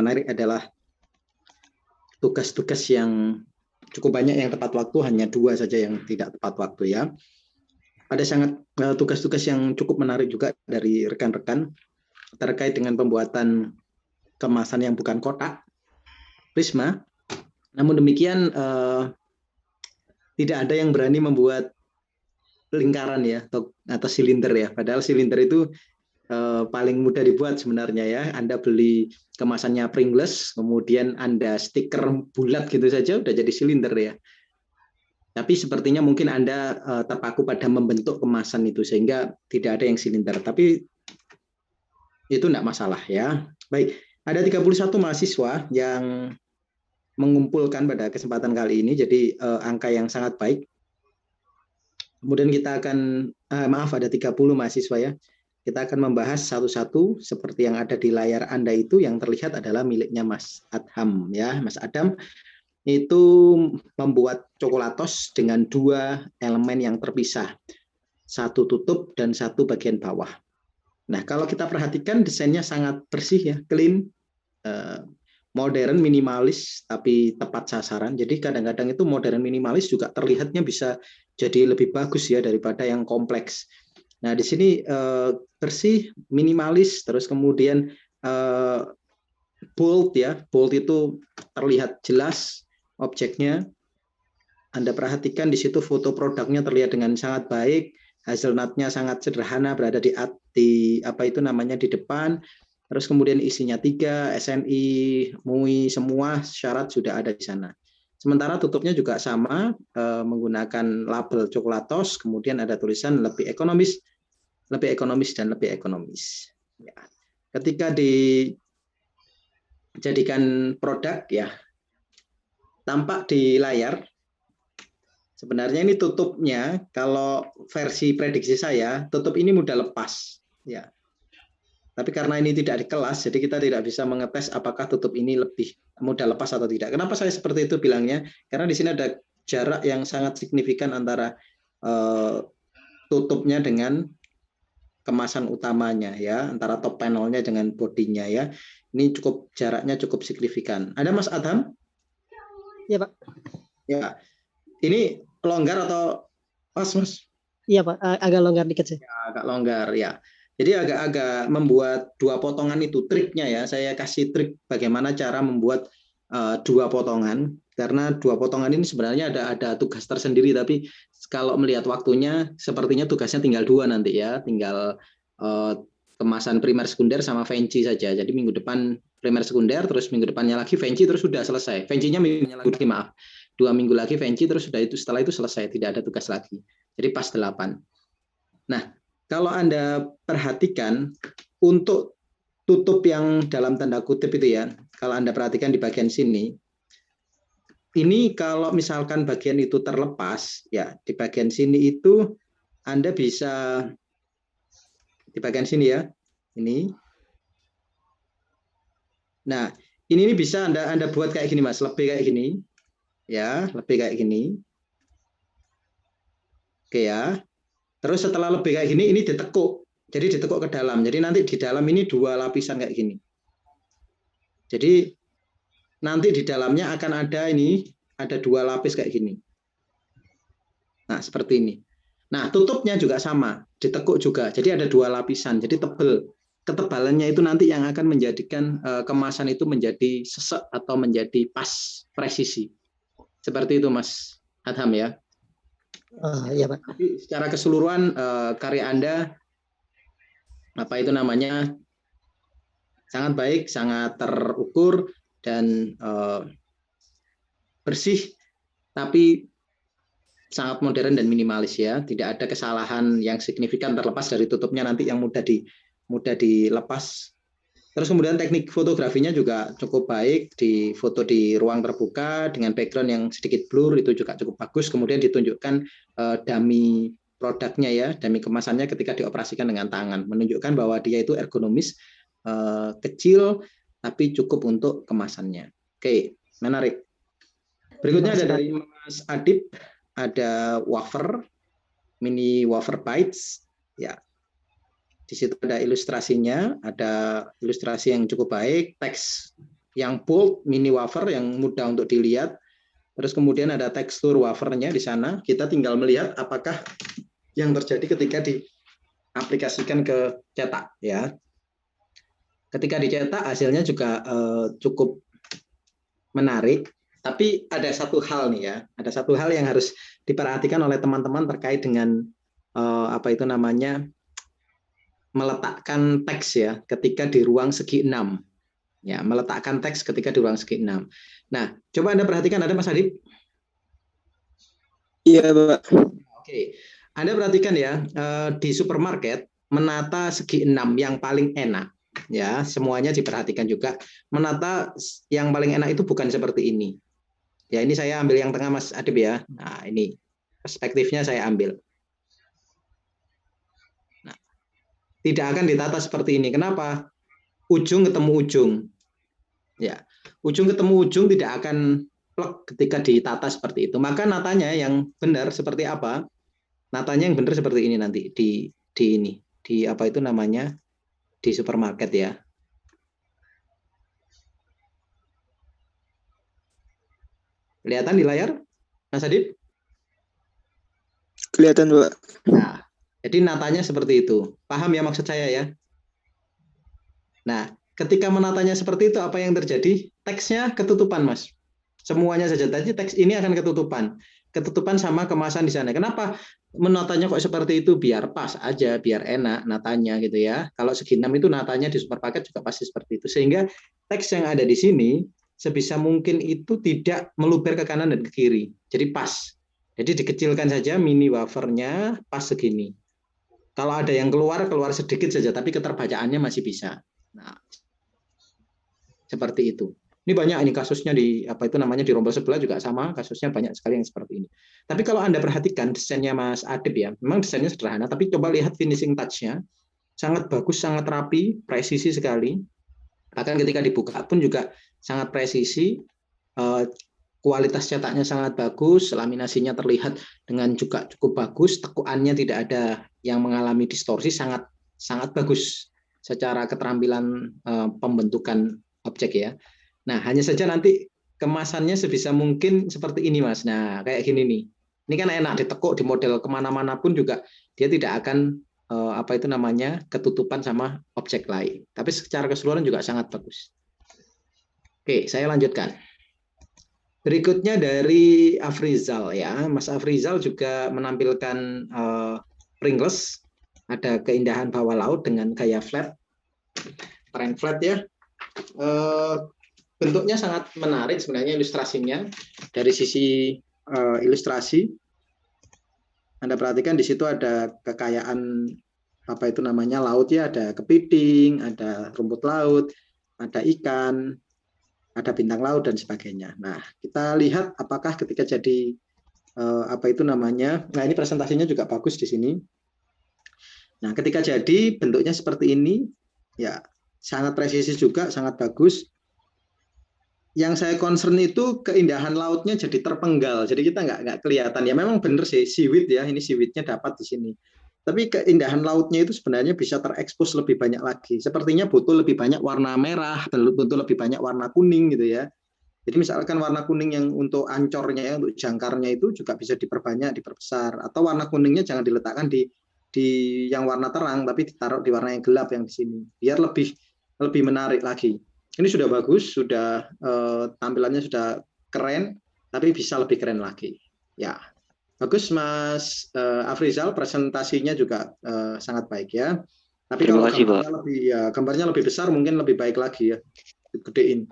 menarik adalah tugas-tugas yang cukup banyak yang tepat waktu, hanya 2 saja yang tidak tepat waktu ya. Ada sangat tugas-tugas yang cukup menarik juga dari rekan-rekan terkait dengan pembuatan kemasan yang bukan kotak, prisma. Namun demikian tidak ada yang berani membuat lingkaran ya atau silinder ya. Padahal silinder itu paling mudah dibuat sebenarnya ya. Anda beli kemasannya Pringles, kemudian Anda stiker bulat gitu saja udah jadi silinder ya. Tapi sepertinya mungkin Anda terpaku pada membentuk kemasan itu sehingga tidak ada yang silinder. Tapi itu enggak masalah ya. Baik, ada 31 mahasiswa yang mengumpulkan pada kesempatan kali ini, jadi angka yang sangat baik. Kemudian kita akan, ada 30 mahasiswa ya. Kita akan membahas satu-satu seperti yang ada di layar Anda itu, yang terlihat adalah miliknya Mas Adham ya. Mas Adham itu membuat coklatos dengan 2 elemen yang terpisah. Satu tutup dan satu bagian bawah. Nah, kalau kita perhatikan desainnya sangat bersih ya, clean, modern, minimalis, tapi tepat sasaran. Jadi kadang-kadang itu modern minimalis juga terlihatnya bisa jadi lebih bagus ya daripada yang kompleks. Nah, di sini bersih, minimalis, terus kemudian bold ya. Bold itu terlihat jelas objeknya. Anda perhatikan di situ foto produknya terlihat dengan sangat baik, hazelnutnya sangat sederhana berada di apa itu namanya di depan. Terus kemudian isinya 3, SNI, MUI, semua syarat sudah ada di sana. Sementara tutupnya juga sama, menggunakan label coklatos, kemudian ada tulisan lebih ekonomis dan lebih ekonomis. Ya. Ketika dijadikan produk ya, tampak di layar. Sebenarnya ini tutupnya, kalau versi prediksi saya, tutup ini mudah lepas. Ya. Tapi karena ini tidak dikelas, jadi kita tidak bisa mengetes apakah tutup ini lebih mudah lepas atau tidak. Kenapa saya seperti itu bilangnya? Karena di sini ada jarak yang sangat signifikan antara tutupnya dengan kemasan utamanya ya, antara top panelnya dengan bodinya ya. Ini jaraknya cukup signifikan. Ada Mas Adham? Iya Pak. Ya, ini longgar atau pas Mas? Iya Pak, agak longgar dikit sih. Ya, agak longgar ya. Jadi agak-agak membuat 2 potongan itu triknya ya. Saya kasih trik bagaimana cara membuat 2 potongan. Karena 2 potongan ini sebenarnya ada tugas tersendiri. Tapi kalau melihat waktunya, sepertinya tugasnya tinggal 2 nanti ya. Tinggal kemasan primer sekunder sama fancy saja. Jadi minggu depan primer sekunder, terus minggu depannya lagi fancy, terus sudah selesai. Fancy-nya minggu lagi, maaf. 2 minggu lagi fancy, terus sudah itu setelah itu selesai. Tidak ada tugas lagi. Jadi pas 8. Nah, kalau Anda perhatikan untuk tutup yang dalam tanda kutip itu ya, kalau Anda perhatikan di bagian sini, ini kalau misalkan bagian itu terlepas, ya di bagian sini itu Anda bisa, di bagian sini ya, ini. Nah, ini bisa Anda buat kayak gini Mas, lebih kayak gini, ya, lebih kayak gini. Oke ya. Terus setelah lebih kayak gini, ini ditekuk. Jadi ditekuk ke dalam. Jadi nanti di dalam ini 2 lapisan kayak gini. Jadi nanti di dalamnya akan ada 2 lapis kayak gini. Nah, seperti ini. Nah, tutupnya juga sama, ditekuk juga. Jadi ada 2 lapisan. Jadi tebal. Ketebalannya itu nanti yang akan menjadikan kemasan itu menjadi sesek atau menjadi pas, presisi. Seperti itu Mas Adham ya. Iya Pak. Tapi secara keseluruhan karya Anda sangat baik, sangat terukur dan bersih, tapi sangat modern dan minimalis ya. Tidak ada kesalahan yang signifikan terlepas dari tutupnya nanti yang mudah dilepas. Terus kemudian teknik fotografinya juga cukup baik, di foto di ruang terbuka dengan background yang sedikit blur itu juga cukup bagus. Kemudian ditunjukkan dummy produknya ya, dummy kemasannya ketika dioperasikan dengan tangan, menunjukkan bahwa dia itu ergonomis, kecil tapi cukup untuk kemasannya. Oke, menarik. Berikutnya ada dari Mas Adib, ada wafer, mini wafer bites ya. Di situ ada ilustrasinya, ada ilustrasi yang cukup baik, teks yang bold, mini wafer yang mudah untuk dilihat. Terus kemudian ada tekstur wafernya di sana. Kita tinggal melihat apakah yang terjadi ketika diaplikasikan ke cetak ya. Ketika dicetak hasilnya juga cukup menarik. Tapi ada satu hal nih ya, ada satu hal yang harus diperhatikan oleh teman-teman terkait dengan apa itu namanya meletakkan teks ya ketika di ruang segi 6. Ya, meletakkan teks ketika di ruang segi 6. Nah, coba Anda perhatikan, ada Mas Adib? Iya, Pak. Oke. Anda perhatikan ya, di supermarket menata segi 6 yang paling enak. Ya, semuanya diperhatikan juga. Menata yang paling enak itu bukan seperti ini. Ya, ini saya ambil yang tengah Mas Adib ya. Nah, ini perspektifnya saya ambil. Nah, tidak akan ditata seperti ini. Kenapa? Ujung ketemu ujung. Ya, ujung ketemu ujung tidak akan plek ketika ditata seperti itu. Maka natanya yang benar seperti apa? Natanya yang benar seperti ini nanti di ini, di apa itu namanya? Di supermarket ya. Kelihatan di layar, Mas Adib? Kelihatan, Pak. Nah, jadi natanya seperti itu. Paham ya maksud saya ya? Nah, ketika menatanya seperti itu, apa yang terjadi? Teksnya ketutupan, Mas. Semuanya saja. Tadi teks ini akan ketutupan. Ketutupan sama kemasan di sana. Kenapa menatanya kok seperti itu? Biar pas aja, biar enak natanya gitu ya. Kalau segi 6 itu natanya di supermarket juga pasti seperti itu. Sehingga teks yang ada di sini sebisa mungkin itu tidak meluber ke kanan dan ke kiri. Jadi pas. Jadi dikecilkan saja mini wafernya pas segini. Kalau ada yang keluar sedikit saja, tapi keterbacaannya masih bisa. Nah, seperti itu. Ini banyak ini kasusnya di apa itu namanya di rombel sebelah juga sama, kasusnya banyak sekali yang seperti ini. Tapi kalau Anda perhatikan desainnya Mas Adib ya, memang desainnya sederhana, tapi coba lihat finishing touch-nya. Sangat bagus, sangat rapi, presisi sekali. Bahkan ketika dibuka pun juga sangat presisi. Kualitas cetaknya sangat bagus, laminasinya terlihat dengan juga cukup bagus, tekuannya tidak ada yang mengalami distorsi, sangat sangat bagus secara keterampilan pembentukan objek ya. Nah, hanya saja nanti kemasannya sebisa mungkin seperti ini, Mas. Nah, kayak gini nih. Ini kan enak ditekuk di model kemana-mana pun juga dia tidak akan apa itu namanya ketutupan sama objek lain. Tapi secara keseluruhan juga sangat bagus. Oke, saya lanjutkan. Berikutnya dari Afrizal ya, Mas Afrizal juga menampilkan Pringles, ada keindahan bawah laut dengan gaya flat, trend flat ya. Bentuknya sangat menarik sebenarnya ilustrasinya dari sisi ilustrasi. Anda perhatikan di situ ada kekayaan apa itu namanya laut ya, ada kepiting, ada rumput laut, ada ikan, ada bintang laut dan sebagainya. Nah, kita lihat apakah ketika jadi apa itu namanya. Nah, ini presentasinya juga bagus di sini. Nah, ketika jadi bentuknya seperti ini, ya sangat presisi juga, sangat bagus. Yang saya concern itu keindahan lautnya jadi terpenggal, jadi kita nggak kelihatan. Ya memang benar sih, seaweed ya, ini seaweednya dapat di sini. Tapi keindahan lautnya itu sebenarnya bisa terekspos lebih banyak lagi. Sepertinya butuh lebih banyak warna merah, butuh lebih banyak warna kuning gitu ya. Jadi misalkan warna kuning yang untuk ancornya ya, untuk jangkarnya itu juga bisa diperbanyak, diperbesar. Atau warna kuningnya jangan diletakkan di yang warna terang, tapi ditaruh di warna yang gelap yang di sini, biar lebih menarik lagi. Ini sudah bagus, sudah tampilannya sudah keren, tapi bisa lebih keren lagi. Ya, bagus Mas Afrizal, presentasinya juga sangat baik ya. Tapi Terima kalau kasih, gambarnya gambarnya lebih besar mungkin lebih baik lagi ya, gedein.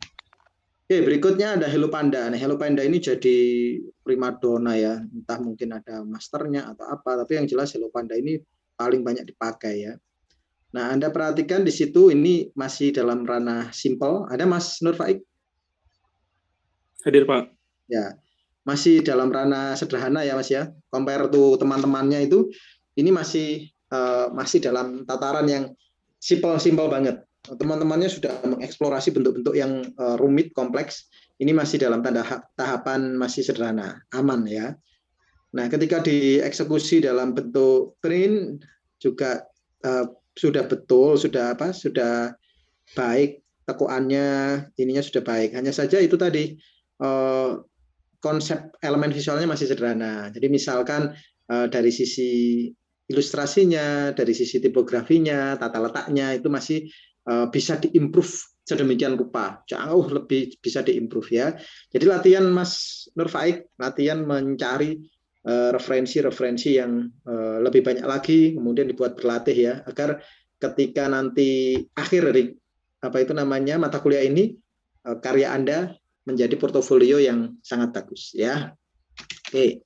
Oke, berikutnya ada Hello Panda. Nah, Hello Panda ini jadi primadona ya, entah mungkin ada masternya atau apa, tapi yang jelas Hello Panda ini paling banyak dipakai ya. Nah, Anda perhatikan di situ ini masih dalam ranah simple. Ada Mas Nur Faik? Hadir, Pak. Ya, masih dalam ranah sederhana ya Mas ya. Compare to teman-temannya itu, ini masih dalam tataran yang simple banget. Teman-temannya sudah mengeksplorasi bentuk-bentuk yang rumit, kompleks. Ini masih dalam tahapan masih sederhana, aman ya. Nah, ketika dieksekusi dalam bentuk print juga sudah betul, sudah baik, tekuannya, ininya sudah baik. Hanya saja itu tadi konsep elemen visualnya masih sederhana. Jadi misalkan dari sisi ilustrasinya, dari sisi tipografinya, tata letaknya itu masih bisa diimprove sedemikian rupa, jauh lebih bisa diimprove ya. Jadi latihan Mas Nur Faik, latihan mencari referensi-referensi yang lebih banyak lagi, kemudian dibuat berlatih ya, agar ketika nanti akhir dari mata kuliah ini, karya Anda menjadi portofolio yang sangat bagus ya. Oke.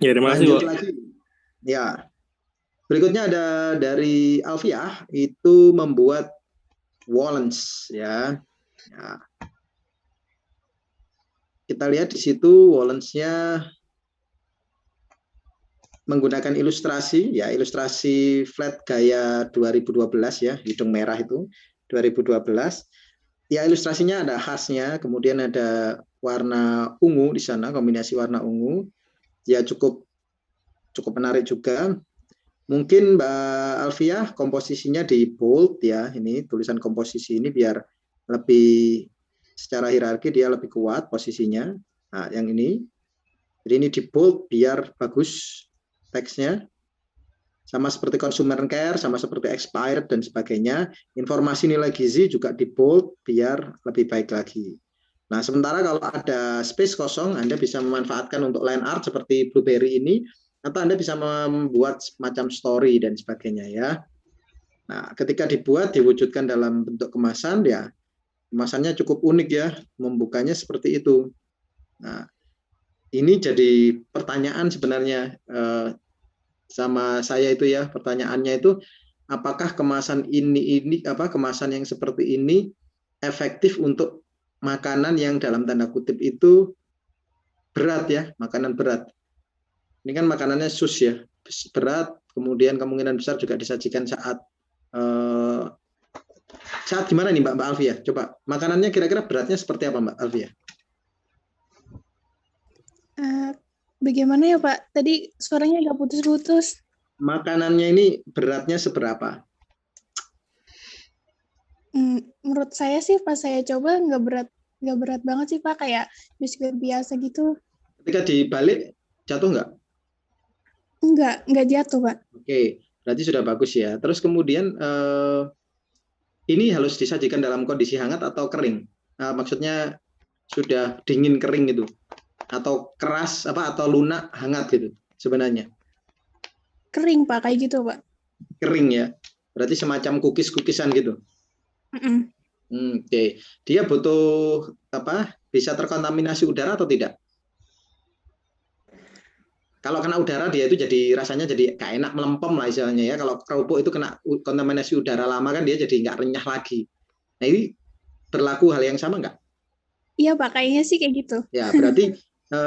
Ya, terima kasih, Lanjut Pak. lagi. Ya. Berikutnya ada dari Alfiah, itu membuat Wallens ya. Ya. Kita lihat di situ Wallens-nya menggunakan ilustrasi ya, ilustrasi flat gaya 2012 ya, hidung merah itu 2012. Ya, ilustrasinya ada khasnya, kemudian ada warna ungu di sana, kombinasi warna ungu. Ya cukup menarik juga. Mungkin Mbak Alfiah komposisinya di bold ya, ini tulisan komposisi ini biar lebih secara hierarki dia lebih kuat posisinya. Nah, yang ini. Jadi ini di bold biar bagus teksnya. Sama seperti consumer care, sama seperti expired dan sebagainya. Informasi nilai gizi juga di bold biar lebih baik lagi. Nah, sementara kalau ada space kosong, Anda bisa memanfaatkan untuk line art seperti Blueberry ini, atau Anda bisa membuat semacam story dan sebagainya ya. Nah, ketika dibuat, diwujudkan dalam bentuk kemasan, ya kemasannya cukup unik ya, membukanya seperti itu. Nah, ini jadi pertanyaan sebenarnya sama saya itu ya, pertanyaannya itu apakah kemasan kemasan yang seperti ini efektif untuk makanan yang dalam tanda kutip itu berat ya, makanan berat. Ini kan makanannya sus ya, berat, kemudian kemungkinan besar juga disajikan saat gimana nih Mbak Alfia? Coba makanannya kira-kira beratnya seperti apa Mbak Alfia? Bagaimana ya Pak? Tadi suaranya agak putus-putus. Makanannya ini beratnya seberapa? Menurut saya sih pas saya coba nggak berat banget sih Pak, kayak biskuit biasa gitu. Ketika dibalik jatuh nggak? Nggak jatuh Pak. Oke, berarti sudah bagus ya. Terus kemudian ini harus disajikan dalam kondisi hangat atau kering? Maksudnya sudah dingin kering gitu, atau keras atau lunak hangat gitu sebenarnya? Kering Pak, kayak gitu Pak. Kering ya, berarti semacam kukisan gitu. Oke. Dia butuh bisa terkontaminasi udara atau tidak? Kalau kena udara dia itu jadi rasanya jadi gak enak, melempem lah istilahnya ya. Kalau kerupuk itu kena kontaminasi udara lama kan dia jadi nggak renyah lagi. Nah, ini berlaku hal yang sama nggak? Iya Pak, kayaknya sih kayak gitu. Ya, berarti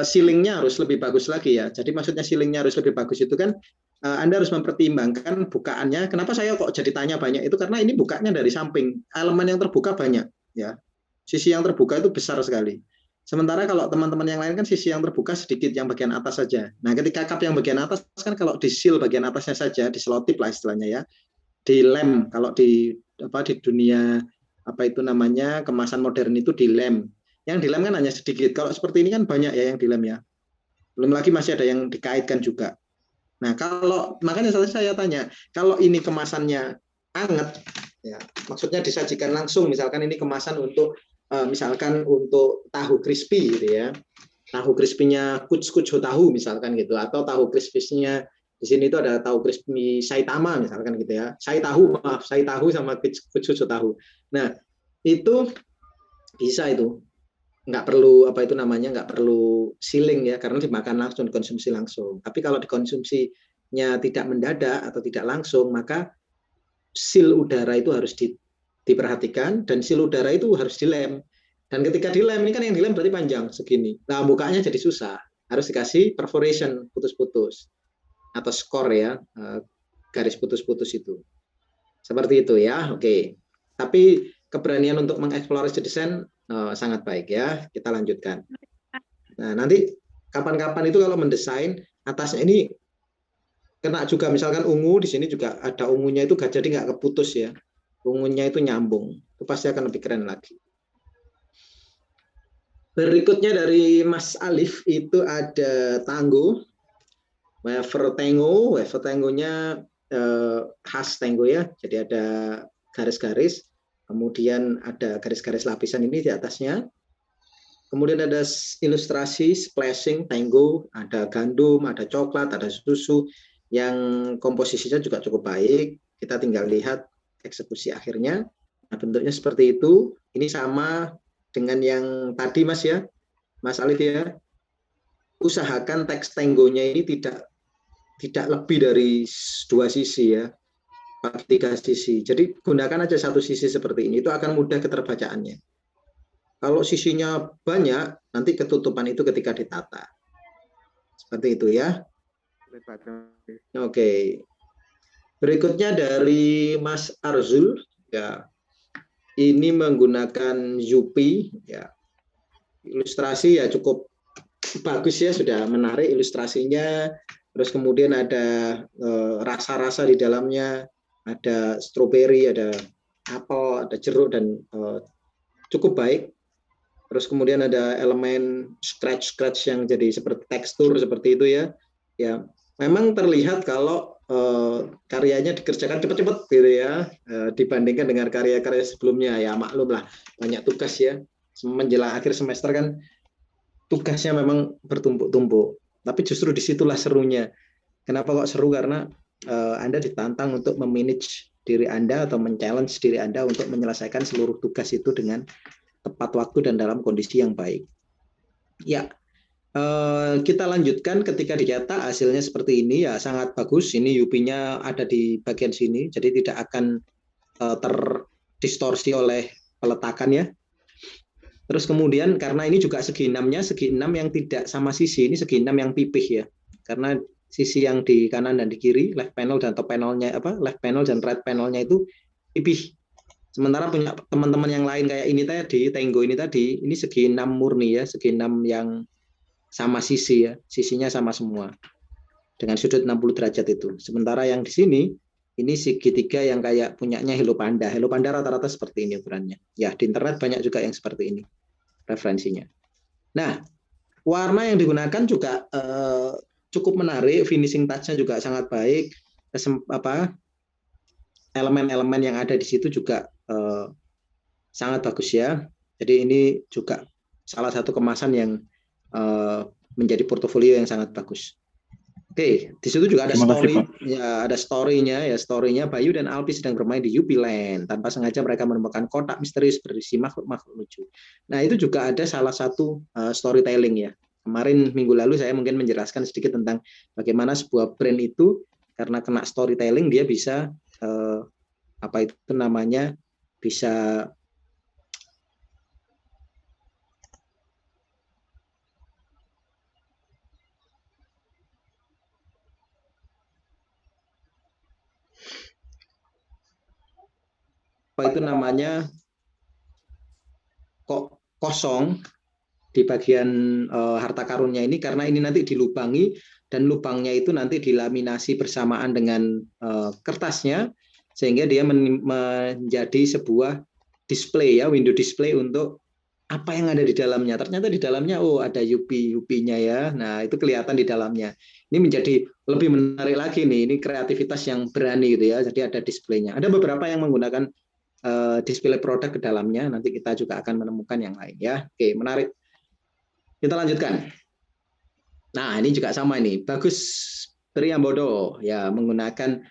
sealingnya harus lebih bagus lagi ya. Jadi maksudnya sealingnya harus lebih bagus itu kan Anda harus mempertimbangkan bukaannya. Kenapa saya kok jadi tanya banyak itu? Karena ini bukanya dari samping. Elemen yang terbuka banyak ya. Sisi yang terbuka itu besar sekali. Sementara kalau teman-teman yang lain kan sisi yang terbuka sedikit, yang bagian atas saja. Nah, ketika cup yang bagian atas kan kalau di seal bagian atasnya saja, diselotip lah istilahnya ya. Dilem kalau di dunia kemasan modern itu dilem. Yang dilem kan hanya sedikit. Kalau seperti ini kan banyak ya yang dilem ya. Belum lagi masih ada yang dikaitkan juga. Nah, makanya saya tanya, kalau ini kemasannya anget, ya, maksudnya disajikan langsung, misalkan ini kemasan untuk misalkan untuk tahu crispy gitu ya, tahu crispy-nya kuch tahu misalkan gitu, atau tahu crispy-nya di sini itu ada tahu crispy Saitama misalkan gitu ya, sai tahu sama kuch tahu. Nah, itu bisa itu nggak perlu nggak perlu sealing ya, karena dimakan langsung, dikonsumsi langsung. Tapi kalau dikonsumsinya tidak mendadak atau tidak langsung, maka seal udara itu harus diperhatikan, dan seal udara itu harus dilem. Dan ketika dilem, ini kan yang dilem berarti panjang segini. Nah, bukanya jadi susah. Harus dikasih perforation, putus-putus. Atau skor ya, garis putus-putus itu. Seperti itu ya, oke. Tapi keberanian untuk mengeksplorasi desain sangat baik ya. Kita lanjutkan. Nah, nanti kapan-kapan itu kalau mendesain, atasnya ini kena juga misalkan ungu, di sini juga ada ungunya itu jadi nggak keputus ya. ungunya itu nyambung, itu pasti akan lebih keren lagi. Berikutnya dari Mas Alif itu ada tango, waver tango, waver tangonya khas tango ya, jadi ada garis-garis, kemudian ada garis-garis lapisan ini di atasnya. Kemudian ada ilustrasi splashing tango, ada gandum, ada coklat, ada susu, yang komposisinya juga cukup baik. Kita tinggal lihat eksekusi akhirnya. Nah, bentuknya seperti itu. Ini sama dengan yang tadi Mas ya, Mas Alif ya. Usahakan teks tangonya ini tidak lebih dari 2 sisi ya, 3 sisi. Jadi gunakan aja 1 sisi seperti ini, itu akan mudah keterbacaannya. Kalau sisinya banyak, nanti ketutupan itu ketika ditata. Seperti itu ya. Oke. Berikutnya dari Mas Arzul, ya. Ini menggunakan Yupi, ya. Ilustrasi ya cukup bagus ya, sudah menarik ilustrasinya. Terus kemudian ada rasa-rasa di dalamnya, ada stroberi, ada apel, ada jeruk, dan cukup baik. Terus kemudian ada elemen scratch yang jadi seperti tekstur seperti itu ya. Ya, memang terlihat kalau karyanya dikerjakan cepat-cepat gitu ya, dibandingkan dengan karya-karya sebelumnya. Ya maklum lah, banyak tugas ya. Menjelang akhir semester kan tugasnya memang bertumpuk-tumpuk. Tapi justru disitulah serunya. Kenapa kok seru? Karena Anda ditantang untuk memanage diri Anda atau men-challenge diri Anda untuk menyelesaikan seluruh tugas itu dengan tepat waktu dan dalam kondisi yang baik. Ya, kita lanjutkan. Ketika dicetak hasilnya seperti ini ya sangat bagus. Ini UP-nya ada di bagian sini, jadi tidak akan terdistorsi oleh peletakan ya. Terus kemudian karena ini juga segi 6 yang tidak sama sisi, ini segi 6 yang pipih ya. Karena sisi yang di kanan dan di kiri, left panel dan top panelnya left panel dan right panelnya itu pipih. Sementara punya teman-teman yang lain kayak ini tadi, Tango ini tadi, ini segi 6 murni ya, segi 6 yang sama sisi ya, sisinya sama semua. Dengan sudut 60 derajat itu. Sementara yang di sini, ini segitiga yang kayak punyanya Hello Panda. Hello Panda rata-rata seperti ini ukurannya. Ya, di internet banyak juga yang seperti ini referensinya. Nah, warna yang digunakan juga cukup menarik, finishing touch-nya juga sangat baik. Elemen-elemen yang ada di situ juga sangat bagus ya. Jadi ini juga salah satu kemasan yang menjadi portofolio yang sangat bagus. Oke, di situ juga ada story, ya ada story-nya ya, story-nya Bayu dan Alpi sedang bermain di UP Land. Tanpa sengaja mereka menemukan kotak misterius berisi makhluk-makhluk lucu. Nah, itu juga ada salah satu storytelling ya. Kemarin minggu lalu saya mungkin menjelaskan sedikit tentang bagaimana sebuah brand itu karena kena storytelling dia bisa bisa kok kosong di bagian harta karunnya ini, karena ini nanti dilubangi dan lubangnya itu nanti dilaminasi bersamaan dengan kertasnya sehingga dia menjadi sebuah display ya, window display untuk apa yang ada di dalamnya. Ternyata di dalamnya ada UP-nya ya. Nah, itu kelihatan di dalamnya. Ini menjadi lebih menarik lagi nih. Ini kreativitas yang berani gitu ya. Jadi ada displaynya. Ada beberapa yang menggunakan display produk ke dalamnya. Nanti kita juga akan menemukan yang lain ya. Oke, menarik. Kita lanjutkan. Nah, ini juga sama ini. Bagus Priambodo ya, menggunakan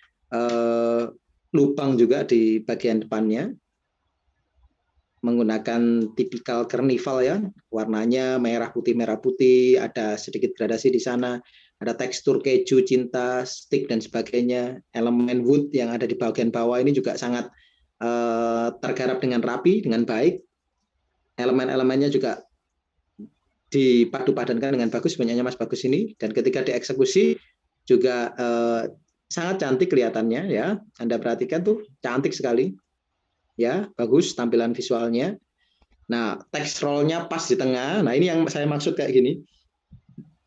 lubang juga di bagian depannya. Menggunakan tipikal karnival ya, warnanya merah putih, ada sedikit gradasi di sana, ada tekstur keju, cinta, stick dan sebagainya. Elemen wood yang ada di bagian bawah ini juga sangat tergarap dengan rapi, dengan baik. Elemen-elemennya juga dipadu-padankan dengan bagus, punyanya Mas Bagus ini, dan ketika dieksekusi juga sangat cantik kelihatannya ya. Anda perhatikan tuh, cantik sekali. Ya, bagus tampilan visualnya. Nah, text roll-nya pas di tengah. Nah, ini yang saya maksud kayak gini.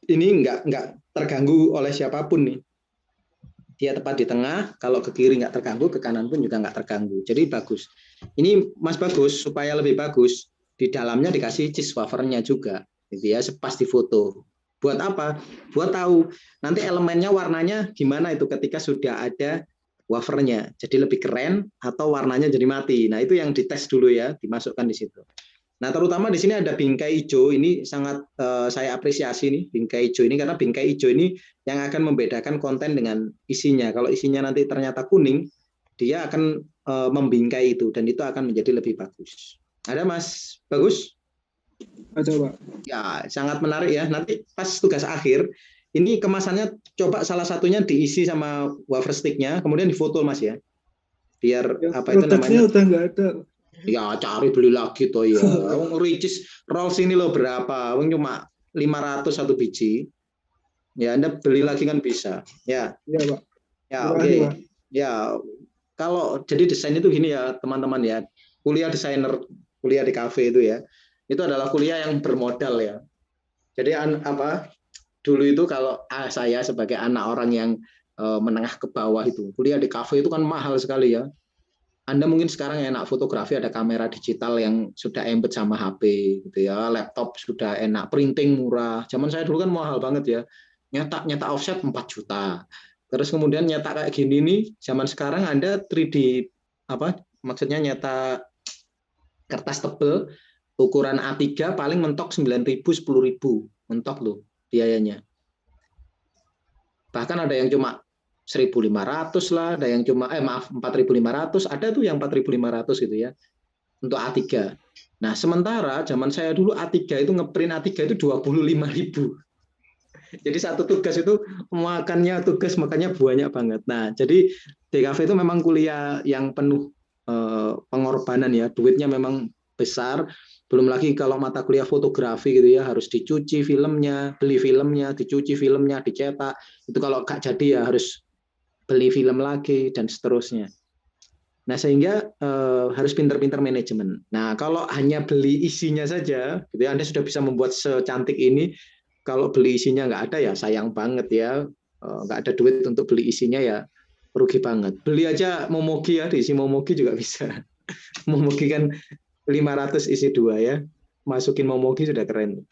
Ini nggak terganggu oleh siapapun nih. dia tepat di tengah, kalau ke kiri nggak terganggu, ke kanan pun juga nggak terganggu. Jadi bagus. Ini Mas bagus, supaya lebih bagus, di dalamnya dikasih cheese wafernya juga, gitu ya, pas di foto. Buat apa? Buat tahu nanti elemennya warnanya gimana itu ketika sudah ada wafernya. Jadi lebih keren atau warnanya jadi mati. Nah itu yang dites dulu ya, dimasukkan di situ. Nah, terutama di sini ada bingkai hijau, ini sangat saya apresiasi nih, bingkai hijau ini, karena bingkai hijau ini yang akan membedakan konten dengan isinya. Kalau isinya nanti ternyata kuning, dia akan membingkai itu, dan itu akan menjadi lebih bagus. Ada Mas Bagus? Ada, Pak. Ya, sangat menarik ya. Nanti pas tugas akhir, ini kemasannya coba salah satunya diisi sama wafer stick-nya, kemudian difoto Mas ya. Biar Ya, apa itu produknya namanya? udah nggak ada. Ya cari beli lagi toh ya. Ricis rolls ini loh berapa? Cuma 500 satu biji. Ya Anda beli lagi kan bisa. Ya. Iya, Pak. Ya Terima oke. kasih, Pak. Ya kalau jadi desain itu gini ya teman-teman ya. Kuliah desainer, kuliah di kafe itu ya. Itu adalah kuliah yang bermodal ya. Jadi dulu itu kalau saya sebagai anak orang yang menengah ke bawah itu, kuliah di kafe itu kan mahal sekali ya. Anda mungkin sekarang enak fotografi, ada kamera digital yang sudah embed sama HP gitu ya, laptop sudah enak, printing murah. Zaman saya dulu kan mahal banget ya. Nyetak offset 4 juta. Terus kemudian nyetak kayak gini nih, zaman sekarang Anda 3D maksudnya nyetak kertas tebel ukuran A3 paling mentok 9.000 10.000 mentok loh biayanya. Bahkan ada yang cuma 1.500 lah, ada yang cuma 4.500, ada tuh yang 4.500 gitu ya untuk A3. Nah, sementara zaman saya dulu A3 itu ngeprint A3 itu 25.000. Jadi satu tugas itu makannya banyak banget. Nah, jadi DKV itu memang kuliah yang penuh pengorbanan ya, duitnya memang besar. Belum lagi kalau mata kuliah fotografi gitu ya, harus dicuci filmnya, beli filmnya, dicuci filmnya, dicetak. Itu kalau nggak jadi ya harus beli film lagi dan seterusnya. Nah sehingga harus pintar-pintar manajemen. Nah kalau hanya beli isinya saja, gitu ya, Anda sudah bisa membuat secantik ini. Kalau beli isinya nggak ada ya sayang banget ya, nggak ada duit untuk beli isinya ya rugi banget. Beli aja Momogi ya, diisi Momogi juga bisa. Momogi kan 500 isi 2 ya, masukin Momogi sudah keren.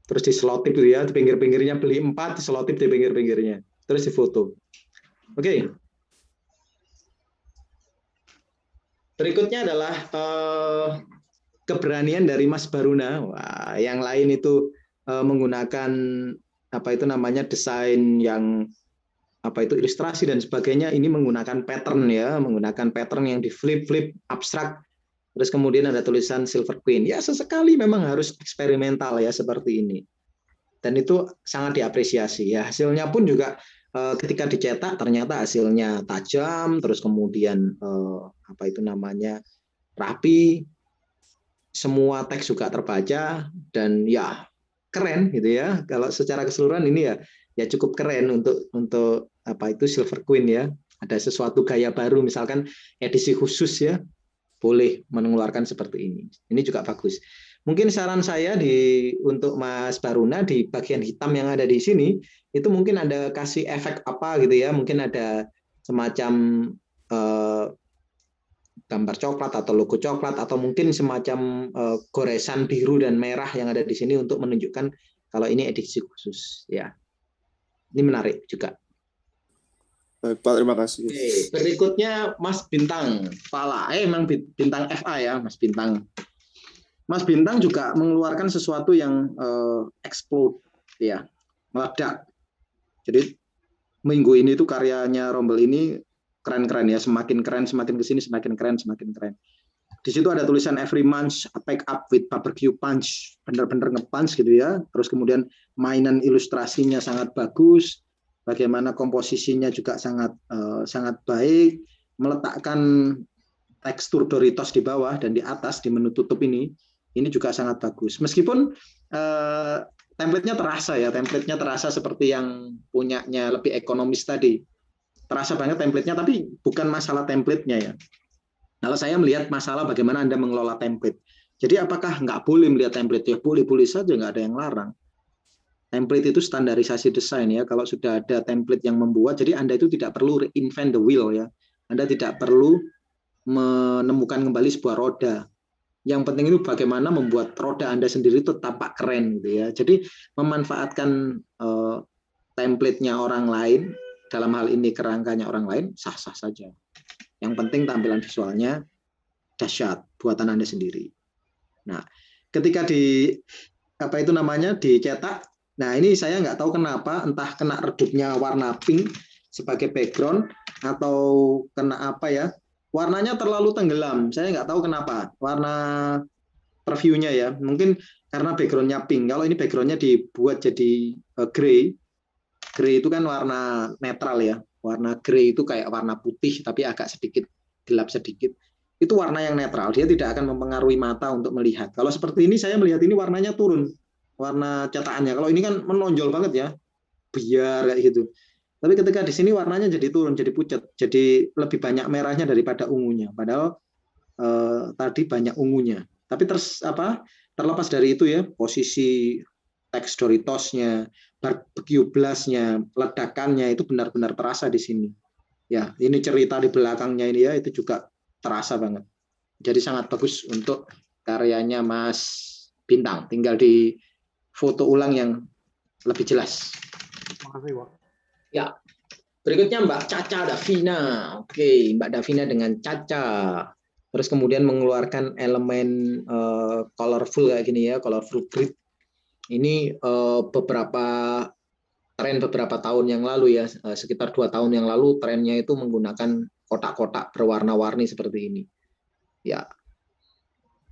Terus diselotip gitu ya, di pinggir-pinggirnya beli 4, diselotip di pinggir-pinggirnya, terus difoto. Oke. Berikutnya adalah keberanian dari Mas Baruna. Wah, yang lain itu menggunakan desain yang ilustrasi dan sebagainya. Ini menggunakan pattern ya, menggunakan pattern yang di flip abstrak. Terus kemudian ada tulisan Silver Queen. Ya sesekali memang harus eksperimental ya seperti ini. Dan itu sangat diapresiasi ya. Hasilnya pun juga ketika dicetak ternyata hasilnya tajam, terus kemudian rapi, semua teks juga terbaca dan ya keren gitu ya. Kalau secara keseluruhan ini ya cukup keren untuk Silver Queen ya. Ada sesuatu gaya baru misalkan edisi khusus ya, boleh mengeluarkan seperti ini. Ini juga bagus. Mungkin saran saya untuk Mas Baruna di bagian hitam yang ada di sini itu mungkin ada kasih efek apa gitu ya, mungkin ada semacam gambar coklat atau logo coklat atau mungkin semacam goresan biru dan merah yang ada di sini untuk menunjukkan kalau ini edisi khusus ya. Ini menarik juga. Baik, Pak, terima kasih. Oke, berikutnya Mas Bintang Fala. Emang Bintang FA ya, Mas Bintang. Mas Bintang juga mengeluarkan sesuatu yang explode ya, meledak. Jadi minggu ini tuh karyanya Rombel ini keren-keren ya, semakin keren, semakin kesini semakin keren, semakin keren. Di situ ada tulisan every month pack up with barbecue punch, bener-bener nge-punch gitu ya. Terus kemudian mainan ilustrasinya sangat bagus, bagaimana komposisinya juga sangat baik, meletakkan tekstur Doritos di bawah dan di atas di menu tutup ini juga sangat bagus. Meskipun template-nya terasa seperti yang punyanya lebih ekonomis tadi. Terasa banget template-nya, tapi bukan masalah template-nya ya. Kalau saya melihat masalah bagaimana Anda mengelola template. Jadi apakah nggak boleh melihat template? Ya boleh-boleh saja, nggak ada yang larang. Template itu standarisasi desain ya. Kalau sudah ada template yang membuat, jadi Anda itu tidak perlu reinvent the wheel ya. Anda tidak perlu menemukan kembali sebuah roda. Yang penting itu bagaimana membuat roda Anda sendiri itu tampak keren gitu ya. Jadi memanfaatkan template-nya orang lain, dalam hal ini kerangkanya orang lain, sah-sah saja. Yang penting tampilan visualnya dahsyat, buatan Anda sendiri. Nah, ketika dicetak, nah ini saya nggak tahu kenapa, entah kena redupnya warna pink sebagai background atau kena apa ya, warnanya terlalu tenggelam. Saya nggak tahu kenapa warna previewnya ya, mungkin karena backgroundnya pink. Kalau ini backgroundnya dibuat jadi grey itu kan warna netral ya. Warna grey itu kayak warna putih tapi agak sedikit gelap sedikit. Itu warna yang netral, dia tidak akan mempengaruhi mata untuk melihat. Kalau seperti ini saya melihat ini warnanya turun, warna cetakannya. Kalau ini kan menonjol banget ya, biar kayak gitu. Tapi ketika di sini warnanya jadi turun, jadi pucat, jadi lebih banyak merahnya daripada ungunya. Padahal tadi banyak ungunya. Tapi terlepas dari itu ya, posisi teks Doritosnya, barbecue blast-nya, ledakannya itu benar-benar terasa di sini. Ya, ini cerita di belakangnya ini ya, itu juga terasa banget. Jadi sangat bagus untuk karyanya Mas Bintang. Tinggal di foto ulang yang lebih jelas. Makasih, Pak. Ya, berikutnya Mbak Caca Davina. Oke, Mbak Davina dengan Caca. Terus kemudian mengeluarkan elemen colorful kayak gini ya, colorful grid. Ini beberapa tahun yang lalu ya, sekitar 2 tahun yang lalu trennya itu menggunakan kotak-kotak berwarna-warni seperti ini. Ya.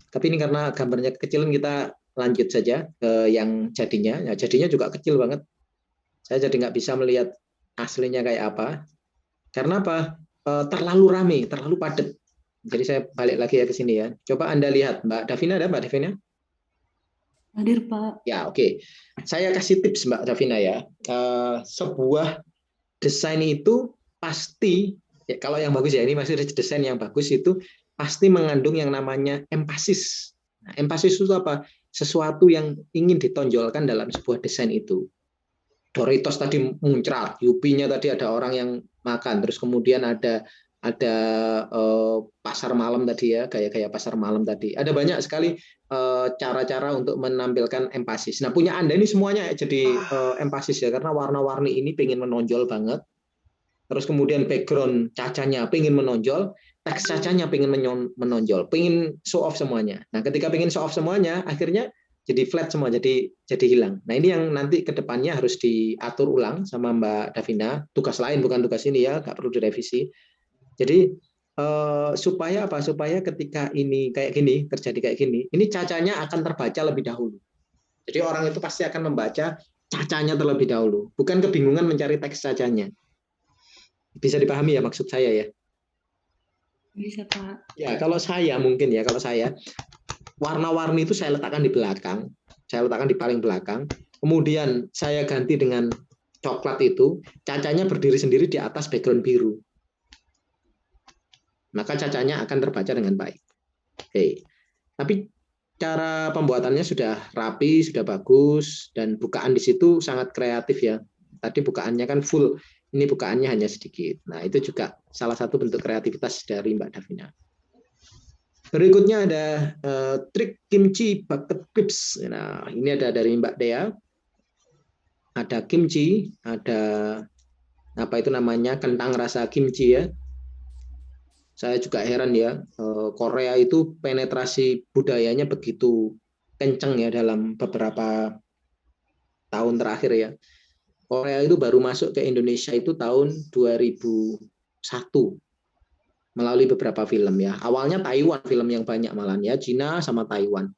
Tapi ini karena gambarnya kekecilan, kita lanjut saja ke yang jadinya. Ya, jadinya juga kecil banget. Saya jadi nggak bisa melihat aslinya kayak apa. Karena apa? Terlalu ramai, terlalu padat. Jadi saya balik lagi ya ke sini ya. Coba Anda lihat, Mbak Davina, ada Mbak Davina? Hadir, Pak. Ya, oke. Saya kasih tips Mbak Davina ya. Sebuah desain itu pasti, ya, kalau yang bagus ya, ini masih desain yang bagus itu pasti mengandung yang namanya empasis. Nah, empasis itu apa? Sesuatu yang ingin ditonjolkan dalam sebuah desain itu. Doritos tadi muncrat, Yupi-nya tadi ada orang yang makan, terus kemudian ada pasar malam tadi ya, gaya-gaya pasar malam tadi. Ada banyak sekali cara-cara untuk menampilkan empasis. Nah, punya Anda ini semuanya jadi empasis ya, karena warna-warni ini pengen menonjol banget. Terus kemudian background Cacanya pengen menonjol, teks Cacanya pengen menonjol, pengen show off semuanya. Nah, ketika pengen show off semuanya, akhirnya jadi flat semua, jadi hilang. Nah, ini yang nanti ke depannya harus diatur ulang sama Mbak Davina. Tugas lain, bukan tugas ini ya, nggak perlu direvisi. Jadi supaya apa? Supaya ketika ini kayak gini, terjadi kayak gini, ini Cacanya akan terbaca lebih dahulu. Jadi orang itu pasti akan membaca Cacanya terlebih dahulu, bukan kebingungan mencari teks Cacanya. Bisa dipahami ya maksud saya ya? Bisa, Pak. Ya, kalau saya mungkin ya, kalau saya warna-warni itu saya letakkan di belakang, saya letakkan di paling belakang, kemudian saya ganti dengan coklat itu, Cacanya berdiri sendiri di atas background biru. Maka Cacanya akan terbaca dengan baik. Oke. Tapi cara pembuatannya sudah rapi, sudah bagus, dan bukaan di situ sangat kreatif ya. Tadi bukaannya kan full, ini bukaannya hanya sedikit. Nah, itu juga salah satu bentuk kreativitas dari Mbak Davina. Berikutnya ada trik kimchi bucket pips. Nah, ini ada dari Mbak Dea. Ada kimchi, ada apa itu namanya, kentang rasa kimchi ya. Saya juga heran ya, Korea itu penetrasi budayanya begitu kenceng ya dalam beberapa tahun terakhir ya. Korea itu baru masuk ke Indonesia itu tahun 2001 melalui beberapa film ya. Awalnya Taiwan film yang banyak malah ya, Cina sama Taiwan.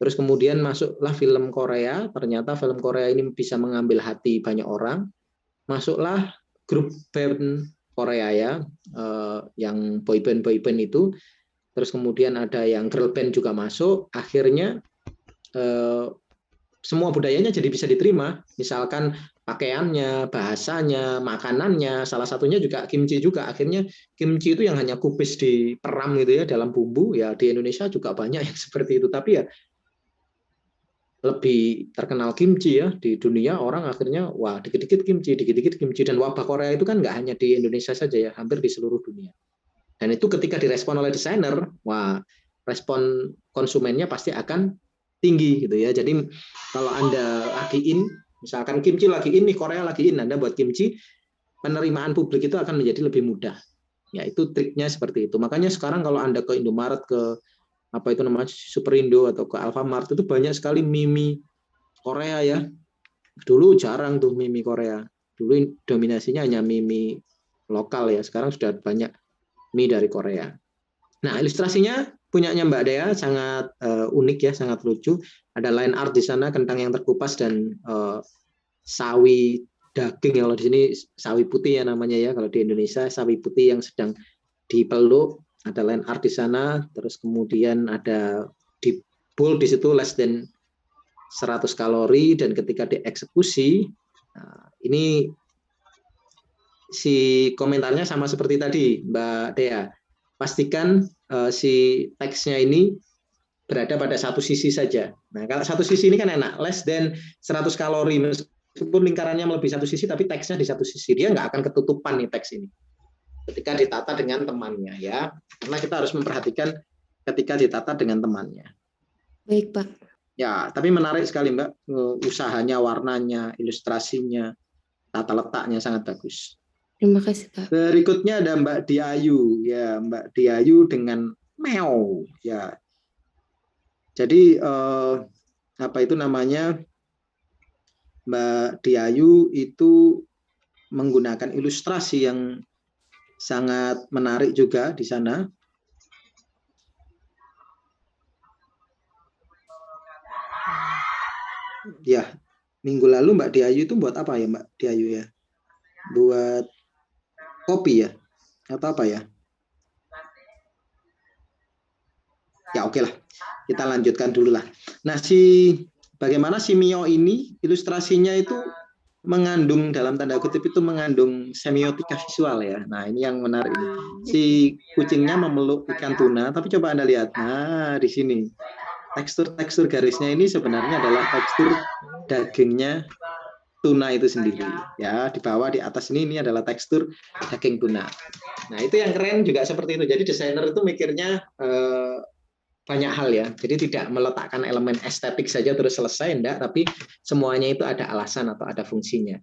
Terus kemudian masuklah film Korea, ternyata film Korea ini bisa mengambil hati banyak orang. Masuklah grup band Korea ya, yang boyband itu, terus kemudian ada yang girl band juga masuk, akhirnya semua budayanya jadi bisa diterima, misalkan pakaiannya, bahasanya, makanannya, salah satunya juga kimchi juga, akhirnya kimchi itu yang hanya kubis diperam gitu ya dalam bumbu, ya di Indonesia juga banyak yang seperti itu, tapi ya lebih terkenal kimchi ya di dunia, orang akhirnya wah dikit-dikit kimchi, dan wabah Korea itu kan nggak hanya di Indonesia saja ya, hampir di seluruh dunia. Dan itu ketika direspon oleh desainer, wah respon konsumennya pasti akan tinggi gitu ya. Jadi kalau Anda lagi misalkan kimchi lagi nih, Korea lagi Anda buat kimchi, penerimaan publik itu akan menjadi lebih mudah. Ya itu triknya seperti itu. Makanya sekarang kalau Anda ke Indomaret, ke apa itu namanya Superindo atau ke Alfamart, itu banyak sekali mie Korea ya. Dulu jarang tuh mie Korea. Dulu dominasinya hanya mie lokal ya. Sekarang sudah banyak mie dari Korea. Nah, ilustrasinya punyanya Mbak Dea sangat unik ya, sangat lucu. Ada line art di sana, kentang yang terkupas dan sawi daging. Kalau di sini sawi putih ya namanya ya. Kalau di Indonesia sawi putih yang sedang dipeluk. Ada line art di sana. Terus kemudian ada di bold di situ less than 100 kalori, dan ketika dieksekusi, ini si komentarnya sama seperti tadi Mbak Dea. Pastikan si teksnya ini berada pada satu sisi saja. Nah, kalau satu sisi ini kan enak, less than 100 kalori, meskipun lingkarannya melebihi satu sisi, tapi teksnya di satu sisi, dia nggak akan ketutupan nih teks ini. Ketika ditata dengan temannya ya, karena kita harus memperhatikan ketika ditata dengan temannya. Baik, Pak. Ya, tapi menarik sekali Mbak, usahanya, warnanya, ilustrasinya, tata letaknya sangat bagus. Terima kasih, Pak. Berikutnya ada Mbak Diayu ya, Mbak Diayu dengan meow ya. Jadi apa itu namanya, Mbak Diayu itu menggunakan ilustrasi yang sangat menarik juga di sana. Ya, minggu lalu Mbak Diayu itu buat apa ya Mbak Diayu ya? Buat kopi ya? Atau apa ya? Ya oke lah, kita lanjutkan dulu lah. Nah, bagaimana si Mio ini ilustrasinya itu mengandung, dalam tanda kutip itu mengandung semiotika visual ya. Nah ini yang menarik ini. Si kucingnya memeluk ikan tuna, tapi coba Anda lihat. Nah di sini tekstur garisnya ini sebenarnya adalah tekstur dagingnya tuna itu sendiri ya. Di bawah, di atas ini adalah tekstur daging tuna. Nah itu yang keren juga seperti itu. Jadi desainer itu mikirnya banyak hal ya. Jadi tidak meletakkan elemen estetik saja terus selesai, enggak, tapi semuanya itu ada alasan atau ada fungsinya.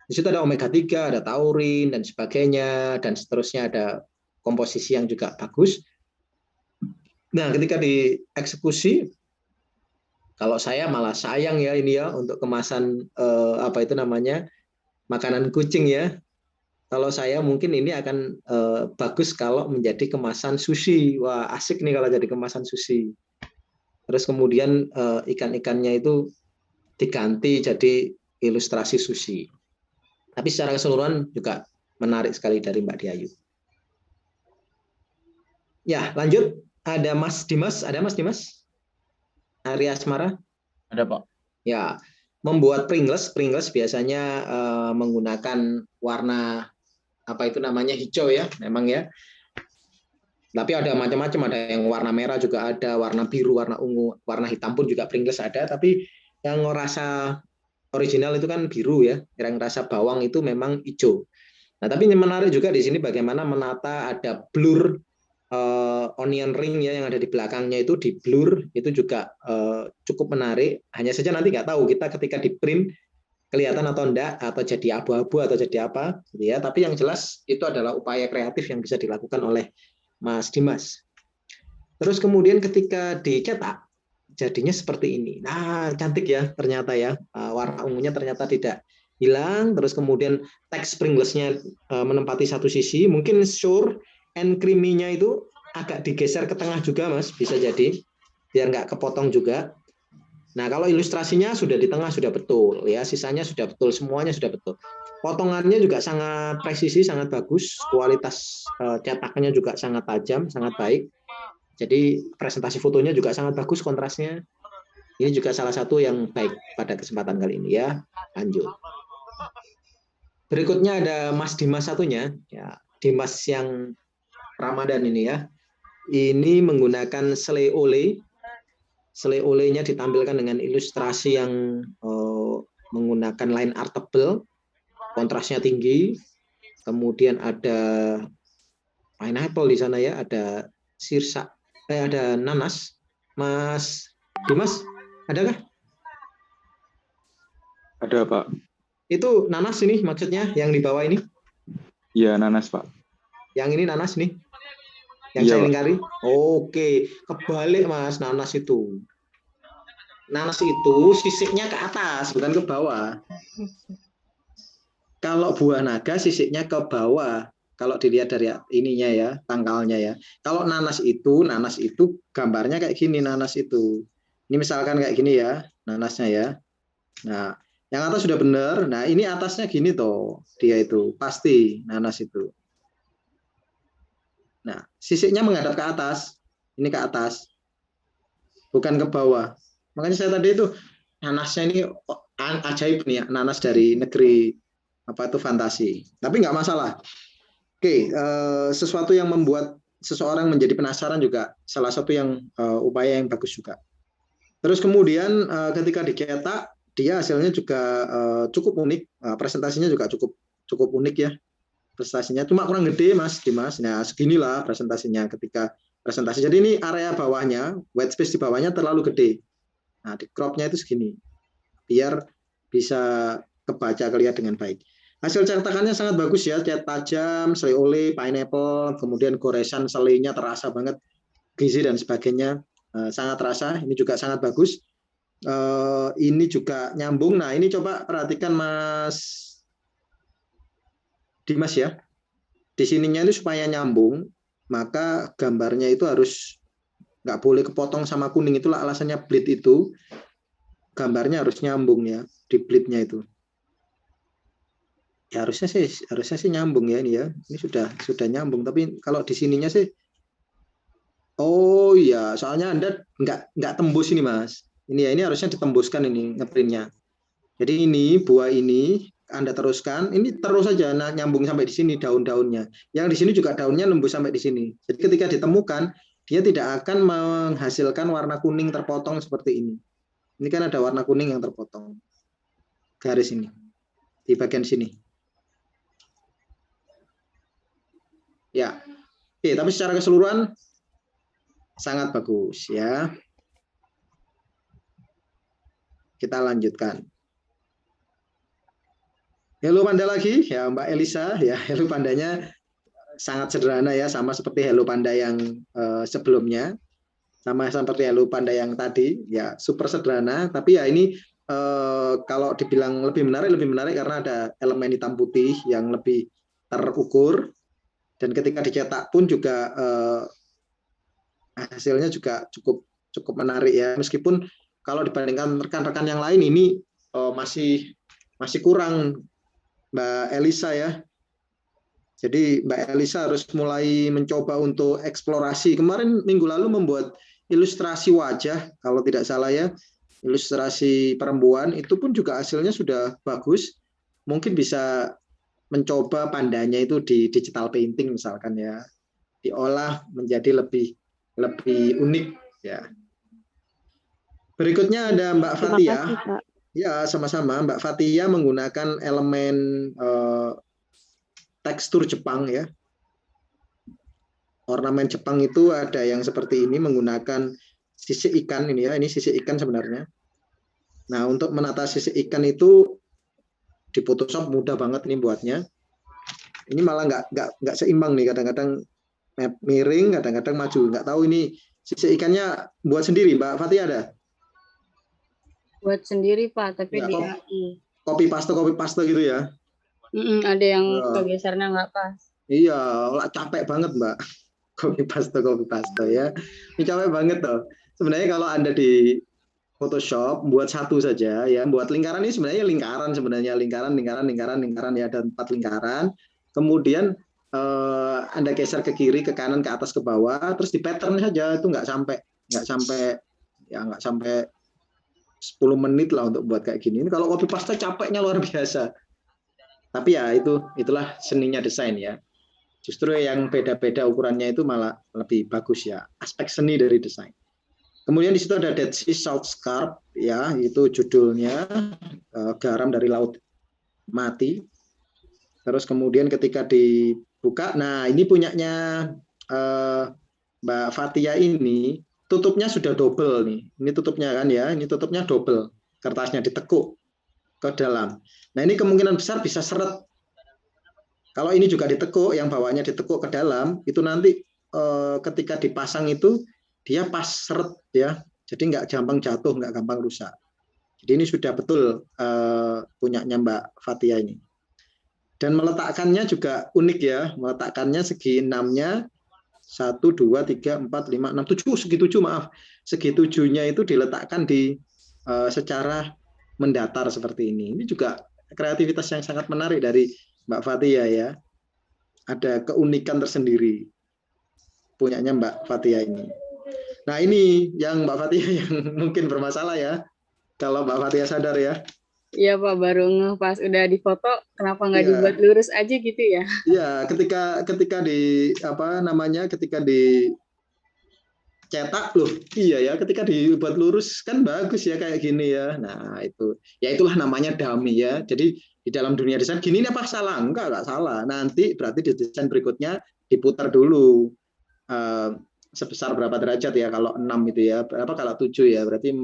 Di situ ada omega 3, ada taurin dan sebagainya, dan seterusnya, ada komposisi yang juga bagus. Nah, ketika dieksekusi, kalau saya malah sayang ya ini ya untuk kemasan apa itu namanya, makanan kucing ya. Kalau saya mungkin ini akan bagus kalau menjadi kemasan sushi. Wah, asik nih kalau jadi kemasan sushi. Terus kemudian ikan-ikannya itu diganti jadi ilustrasi sushi. Tapi secara keseluruhan juga menarik sekali dari Mbak Diayu. Ya, lanjut. Ada Mas Dimas. Ada Mas Dimas? Arya Asmara? Ada, Pak. Ya, membuat Pringles. Pringles biasanya menggunakan warna apa itu namanya hijau ya, memang ya. Tapi ada macam-macam, ada yang warna merah juga ada, warna biru, warna ungu, warna hitam pun juga Pringles ada. Tapi yang rasa original itu kan biru ya, yang rasa bawang itu memang hijau. Nah, tapi yang menarik juga di sini bagaimana menata, ada blur onion ring ya yang ada di belakangnya itu di blur, itu juga cukup menarik. Hanya saja nanti nggak tahu kita ketika di print kelihatan atau enggak, atau jadi abu-abu atau jadi apa gitu ya. Tapi yang jelas itu adalah upaya kreatif yang bisa dilakukan oleh Mas Dimas. Terus kemudian ketika dicetak jadinya seperti ini. Nah, cantik ya ternyata ya. Warna ungunya ternyata tidak hilang. Terus kemudian teks Pringlesnya menempati satu sisi. Mungkin sour and creamy-nya itu agak digeser ke tengah juga Mas, bisa jadi biar nggak kepotong juga. Nah, kalau ilustrasinya sudah di tengah sudah betul ya, sisanya sudah betul, semuanya sudah betul. Potongannya juga sangat presisi, sangat bagus, kualitas cetaknya juga sangat tajam, sangat baik. Jadi presentasi fotonya juga sangat bagus kontrasnya. Ini juga salah satu yang baik pada kesempatan kali ini ya. Lanjut. Berikutnya ada Mas Dimas satunya, ya, Dimas yang Ramadan ini ya. Ini menggunakan selai ole. selai olehnya ditampilkan dengan ilustrasi yang menggunakan line art tebal, kontrasnya tinggi. Kemudian ada pineapple di sana ya, ada ada nanas. Mas Dimas, adakah? Ada, Pak. Itu nanas ini maksudnya yang di bawah ini? Iya, nanas, Pak. Yang ini nanas nih? Yang Iya, saya Pak. lingkari? Oke, kebalik Mas, nanas itu. Nanas itu sisiknya ke atas, bukan ke bawah. Kalau buah naga sisiknya ke bawah. Kalau dilihat dari ininya ya, pangkalnya ya. Kalau nanas itu gambarnya kayak gini nanas itu. Ini misalkan kayak gini ya, nanasnya ya. Nah, yang atas sudah benar. Nah, ini atasnya gini toh. Dia itu pasti nanas itu. Nah, sisiknya menghadap ke atas. Ini ke atas. Bukan ke bawah. Makanya saya tadi itu nanasnya ini ajaib nih ya, nanas dari negeri apa itu fantasi. Tapi nggak masalah. Oke, sesuatu yang membuat seseorang menjadi penasaran juga salah satu yang upaya yang bagus juga. Terus kemudian ketika dicetak, dia hasilnya juga cukup unik, presentasinya juga cukup unik ya. Presentasinya cuma kurang gede Mas Dimas. Nah, seginilah presentasinya ketika presentasi. Jadi ini area bawahnya, white space di bawahnya terlalu gede. Nah, di cropnya itu segini. Biar bisa kebaca kelihatan dengan baik. Hasil cetakannya sangat bagus ya, cat tajam, selai oleh, pineapple, kemudian goresan selainya terasa banget, gizi dan sebagainya sangat terasa. Ini juga sangat bagus. Ini juga nyambung. Nah, ini coba perhatikan Mas Dimas ya. Di sininya itu supaya nyambung, maka gambarnya itu harus nggak boleh kepotong sama kuning. Itulah alasannya bleed itu. Gambarnya harus nyambung ya di bleednya itu. Ya harusnya sih nyambung ya ini ya. Ini sudah nyambung. Tapi kalau di sininya sih, oh iya, soalnya Anda nggak tembus ini Mas. Ini ya, ini harusnya ditembuskan ini ngeprintnya. Jadi ini buah ini Anda teruskan, ini terus saja nyambung sampai di sini daun-daunnya. Yang di sini juga daunnya nembus sampai di sini. Jadi ketika ditemukan, dia tidak akan menghasilkan warna kuning terpotong seperti ini. Ini kan ada warna kuning yang terpotong. Garis ini di bagian sini. Ya, oke, tapi secara keseluruhan sangat bagus ya. Kita lanjutkan. Hello Panda lagi ya Mbak Elisa ya. Hello Pandanya sangat sederhana ya, sama seperti Hello Panda yang sebelumnya, sama seperti Hello Panda yang tadi ya, super sederhana. Tapi ya ini kalau dibilang lebih menarik karena ada elemen hitam putih yang lebih terukur. Dan ketika dicetak pun juga hasilnya juga cukup menarik ya. Meskipun kalau dibandingkan rekan-rekan yang lain ini masih kurang Mbak Elisa ya. Jadi Mbak Elisa harus mulai mencoba untuk eksplorasi. Kemarin minggu lalu membuat ilustrasi wajah kalau tidak salah ya. Ilustrasi perempuan itu pun juga hasilnya sudah bagus. Mungkin bisa mencoba pandanya itu di digital painting misalkan ya, diolah menjadi lebih unik ya. Berikutnya ada Mbak Fatia. Ya, sama-sama. Mbak Fatia menggunakan elemen tekstur Jepang ya. Ornamen Jepang itu ada yang seperti ini menggunakan sisik ikan ini ya. Ini sisik ikan sebenarnya. Nah, untuk menata sisik ikan itu di Photoshop mudah banget ini buatnya. Ini malah nggak seimbang nih, kadang-kadang miring, kadang-kadang maju. Nggak tahu ini sisik ikannya buat sendiri, Mbak Fatia ada? Buat sendiri Pak, tapi Ya, dia copy paste gitu ya? ada yang kegesernya nggak pas. Iya, capek banget Mbak. Copy paste ya. Ini capek banget toh. Sebenarnya kalau Anda di Photoshop buat satu saja ya, buat lingkaran ini sebenarnya lingkaran ya, ada 4 lingkaran. Kemudian Anda geser ke kiri, ke kanan, ke atas, ke bawah, terus di pattern saja, itu nggak sampai 10 menit lah untuk buat kayak gini. Ini kalau copy paste capeknya luar biasa. Tapi ya itulah seninya desain ya. Justru yang beda-beda ukurannya itu malah lebih bagus ya, aspek seni dari desain. Kemudian di situ ada Dead Sea Salt Scarp, ya, itu judulnya, garam dari laut mati. Terus kemudian ketika dibuka, nah ini punyanya Mbak Fatia ini, tutupnya sudah double nih. Ini tutupnya kan ya, ini tutupnya double, kertasnya ditekuk ke dalam. Nah ini kemungkinan besar bisa seret. Kalau ini juga ditekuk, yang bawahnya ditekuk ke dalam, itu nanti ketika dipasang itu dia pas seret ya, jadi nggak gampang jatuh, nggak gampang rusak. Jadi ini sudah betul punyanya Mbak Fatia ini. Dan meletakkannya juga unik ya, meletakkannya segi 6-nya 1, 2, 3, 4, 5, 6, 7, segi 7 maaf. Segi 7-nya itu diletakkan di secara mendatar seperti ini. Ini juga kreativitas yang sangat menarik dari Mbak Fatia ya. Ada keunikan tersendiri punyanya Mbak Fatia ini. Nah ini yang Mbak Fatia yang mungkin bermasalah ya. Kalau Mbak Fatia sadar ya. Iya Pak, baru ngeh pas udah difoto, kenapa nggak dibuat lurus aja gitu ya? Iya, ketika di apa namanya, ketika dicetak loh, iya ya, ketika dibuat lurus kan bagus ya kayak gini ya. Nah itu, ya itulah namanya dummy ya. Jadi di dalam dunia desain gini ini apa salah? Enggak salah. Nanti berarti di desain berikutnya diputar dulu. Sebesar berapa derajat ya kalau 6 itu ya, berapa kalau 7 ya, berarti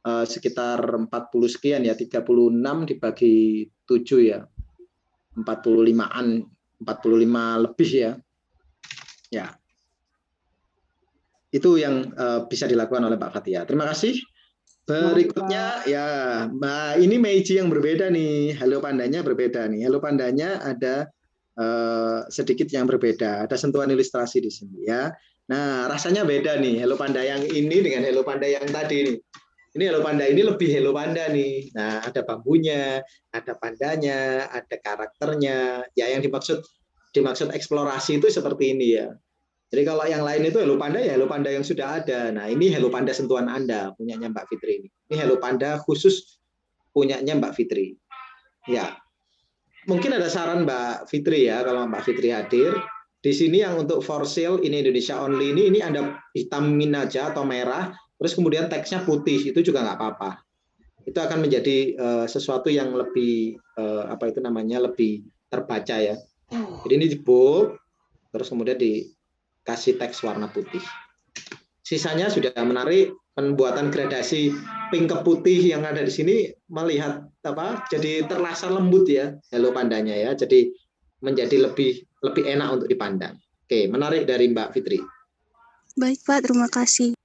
sekitar 40 sekian ya, 36 dibagi 7 ya, 45-an, 45 lebih ya. Ya. Itu yang bisa dilakukan oleh Pak Fatia. Terima kasih. Berikutnya ya, Mbak, ini Meiji yang berbeda nih, Hello Pandanya berbeda nih. Hello Pandanya ada sedikit yang berbeda, ada sentuhan ilustrasi di sini ya. Nah, rasanya beda nih, Hello Panda yang ini dengan Hello Panda yang tadi nih. Ini Hello Panda ini lebih Hello Panda nih. Nah, ada bambunya, ada pandanya, ada karakternya. Ya, yang dimaksud eksplorasi itu seperti ini ya. Jadi kalau yang lain itu Hello Panda ya Hello Panda yang sudah ada. Nah, ini Hello Panda sentuhan Anda, punyanya Mbak Fitri ini. Ini Hello Panda khusus punyanya Mbak Fitri. Ya. Mungkin ada saran Mbak Fitri ya, kalau Mbak Fitri hadir. Di sini yang untuk for sale ini Indonesia only ini Anda hitamin aja atau merah, terus kemudian teksnya putih, itu juga nggak apa-apa. Itu akan menjadi sesuatu yang lebih apa itu namanya, lebih terbaca ya. Jadi ini di bold, terus kemudian dikasih teks warna putih. Sisanya sudah menarik, pembuatan gradasi pink ke putih yang ada di sini melihat apa? Jadi terasa lembut ya, Hello Pandanya ya. Jadi menjadi lebih enak untuk dipandang. Oke, menarik dari Mbak Fitri. Baik Pak, terima kasih.